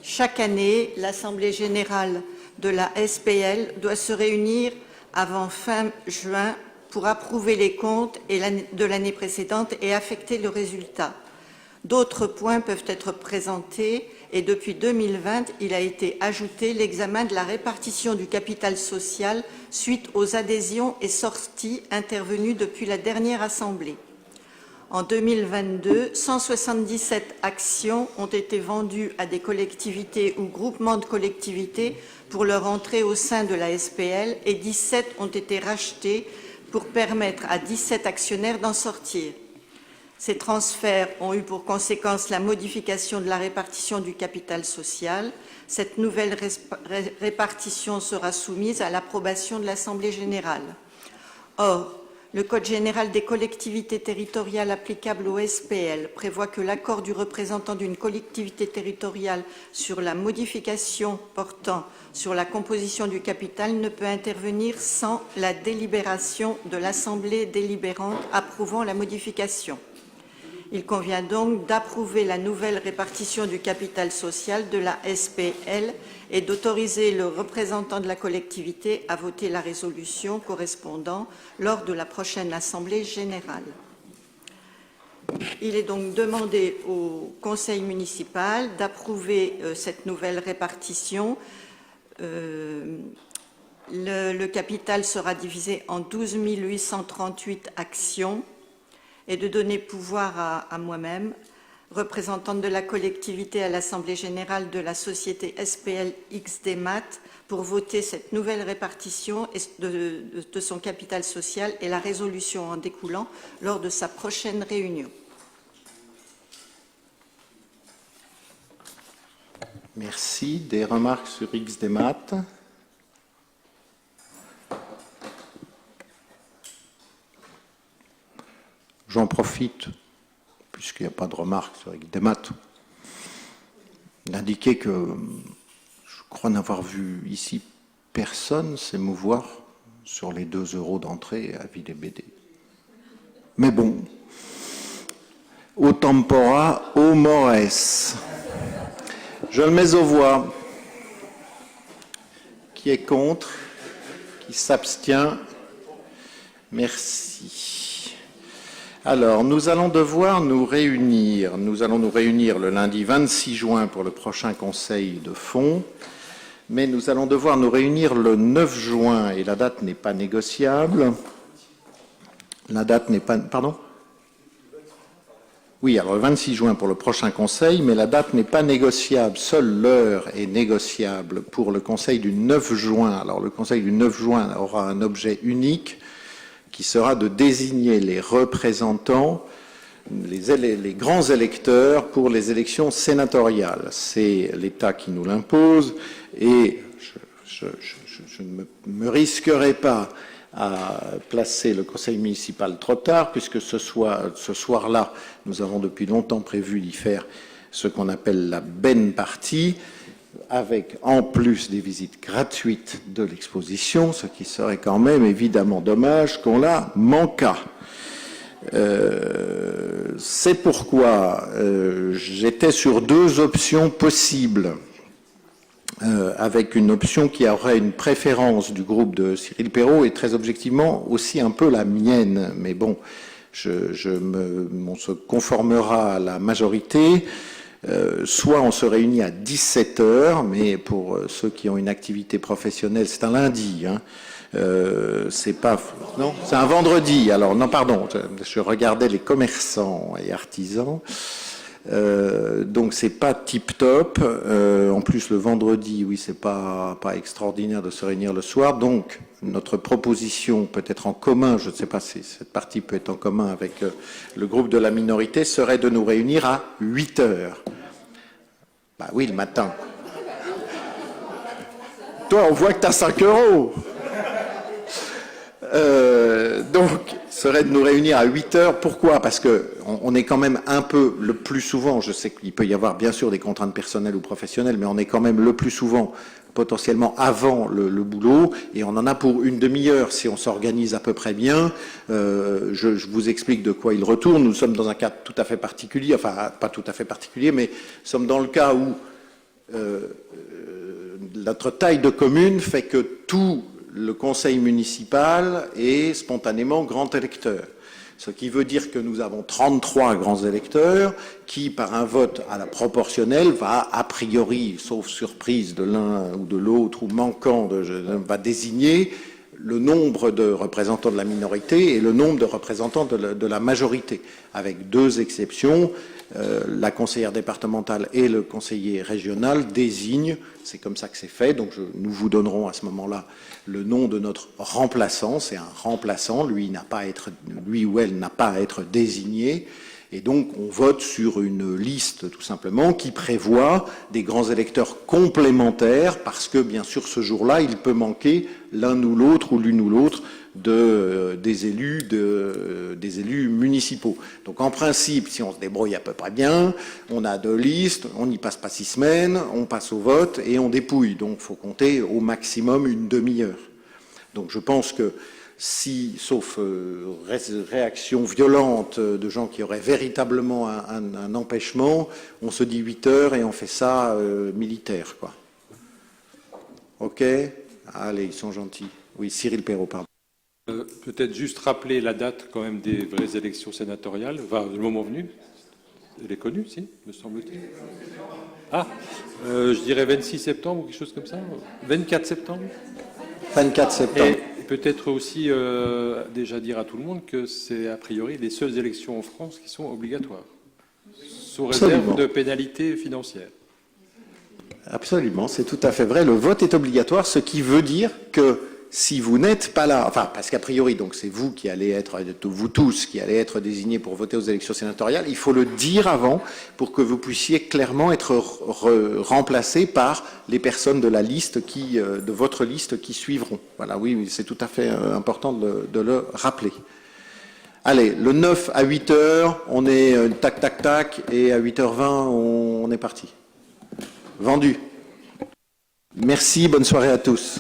Chaque année, l'assemblée générale de la SPL doit se réunir avant fin juin pour approuver les comptes de l'année précédente et affecter le résultat. D'autres points peuvent être présentés et depuis 2020, il a été ajouté l'examen de la répartition du capital social suite aux adhésions et sorties intervenues depuis la dernière assemblée. En 2022, 177 actions ont été vendues à des collectivités ou groupements de collectivités pour leur entrée au sein de la SPL et 17 ont été rachetées pour permettre à 17 actionnaires d'en sortir. Ces transferts ont eu pour conséquence la modification de la répartition du capital social. Cette nouvelle répartition sera soumise à l'approbation de l'Assemblée générale. Or, Le Code général des collectivités territoriales applicable au SPL prévoit que l'accord du représentant d'une collectivité territoriale sur la modification portant sur la composition du capital ne peut intervenir sans la délibération de l'Assemblée délibérante approuvant la modification. Il convient donc d'approuver la nouvelle répartition du capital social de la SPL et d'autoriser le représentant de la collectivité à voter la résolution correspondant lors de la prochaine Assemblée générale. Il est donc demandé au Conseil municipal d'approuver cette nouvelle répartition. Le capital sera divisé en 12 838 actions et de donner pouvoir à moi-même, représentante de la collectivité à l'Assemblée générale de la société SPL XDMAT, pour voter cette nouvelle répartition de son capital social et la résolution en découlant lors de sa prochaine réunion. Merci. Des remarques sur XDMAT? J'en profite, puisqu'il n'y a pas de remarques sur XDMAT, d'indiquer que je crois n'avoir vu ici personne s'émouvoir sur les 2 € d'entrée à Ville et BD. Mais bon, au tempora, au mores. Je le mets aux voix. Qui est contre? Qui s'abstient? Merci. Alors, nous allons devoir nous réunir. Nous allons nous réunir le lundi 26 juin pour le prochain conseil de fonds, mais nous allons devoir nous réunir le 9 juin, et la date n'est pas négociable. La date n'est pas... Pardon? Oui, alors le 26 juin pour le prochain conseil, mais la date n'est pas négociable. Seule l'heure est négociable pour le conseil du 9 juin. Alors, le conseil du 9 juin aura un objet unique, qui sera de désigner les représentants, les grands électeurs pour les élections sénatoriales. C'est l'État qui nous l'impose et je ne me risquerai pas à placer le conseil municipal trop tard, puisque ce soir-là, nous avons depuis longtemps prévu d'y faire ce qu'on appelle la Ben Party, avec en plus des visites gratuites de l'exposition, ce qui serait quand même évidemment dommage qu'on la manquât. C'est pourquoi j'étais sur 2 options possibles, avec une option qui aurait une préférence du groupe de Cyril Perrault et très objectivement aussi un peu la mienne, mais bon, on se conformera à la majorité. Soit on se réunit à 17h, mais pour ceux qui ont une activité professionnelle, c'est un lundi, hein. C'est pas... Non, c'est un vendredi. Alors, non, pardon, je regardais les commerçants et artisans. Donc, c'est pas tip-top. En plus, le vendredi, oui, c'est pas extraordinaire de se réunir le soir. Donc, notre proposition, peut-être en commun, je ne sais pas si cette partie peut être en commun avec le groupe de la minorité, serait de nous réunir à 8h. Bah oui, le matin. Toi, on voit que tu as 5 €. Donc, serait de nous réunir à 8h. Pourquoi? Parce qu'on est quand même un peu, le plus souvent, je sais qu'il peut y avoir bien sûr des contraintes personnelles ou professionnelles, mais on est quand même le plus souvent potentiellement avant le boulot, et on en a pour une demi-heure si on s'organise à peu près bien. Je vous explique de quoi il retourne. Nous sommes dans un cas tout à fait particulier, enfin pas tout à fait particulier, mais nous sommes dans le cas où notre taille de commune fait que tout le conseil municipal est spontanément grand électeur. Ce qui veut dire que nous avons 33 grands électeurs qui, par un vote à la proportionnelle, va a priori, sauf surprise de l'un ou de l'autre ou manquant, va désigner le nombre de représentants de la minorité et le nombre de représentants de la majorité, avec 2 exceptions. La conseillère départementale et le conseiller régional désignent, c'est comme ça que c'est fait, donc nous vous donnerons à ce moment-là le nom de notre remplaçant. C'est un remplaçant, lui ou elle n'a pas à être désigné, et donc on vote sur une liste tout simplement qui prévoit des grands électeurs complémentaires, parce que bien sûr ce jour-là il peut manquer l'un ou l'autre ou l'une ou l'autre des élus municipaux. Donc en principe, si on se débrouille à peu près bien, on a 2 listes, on n'y passe pas 6 semaines, on passe au vote et on dépouille. Donc il faut compter au maximum une demi-heure. Donc je pense que si, sauf réaction violente de gens qui auraient véritablement un empêchement, on se dit 8 heures et on fait ça militaire, quoi. OK? Allez, ils sont gentils. Oui, Cyril Perrault, pardon. Peut-être juste rappeler la date quand même des vraies élections sénatoriales, enfin, le moment venu. Elle est connue, si, me semble-t-il. Ah, je dirais 26 septembre ou quelque chose comme ça. 24 septembre. 24 septembre. Et peut-être aussi déjà dire à tout le monde que c'est a priori les seules élections en France qui sont obligatoires, sous réserve de pénalités financières. Absolument, c'est tout à fait vrai. Le vote est obligatoire, ce qui veut dire que si vous n'êtes pas là, enfin, parce qu'a priori, donc c'est vous qui allez être, vous tous qui allez être désignés pour voter aux élections sénatoriales, il faut le dire avant pour que vous puissiez clairement être remplacés par les personnes de la liste de votre liste qui suivront. Voilà, oui, c'est tout à fait important de le rappeler. Allez, le 9 à 8 heures, on est tac, tac, tac, et à 8h20, on est parti. Vendu. Merci, bonne soirée à tous.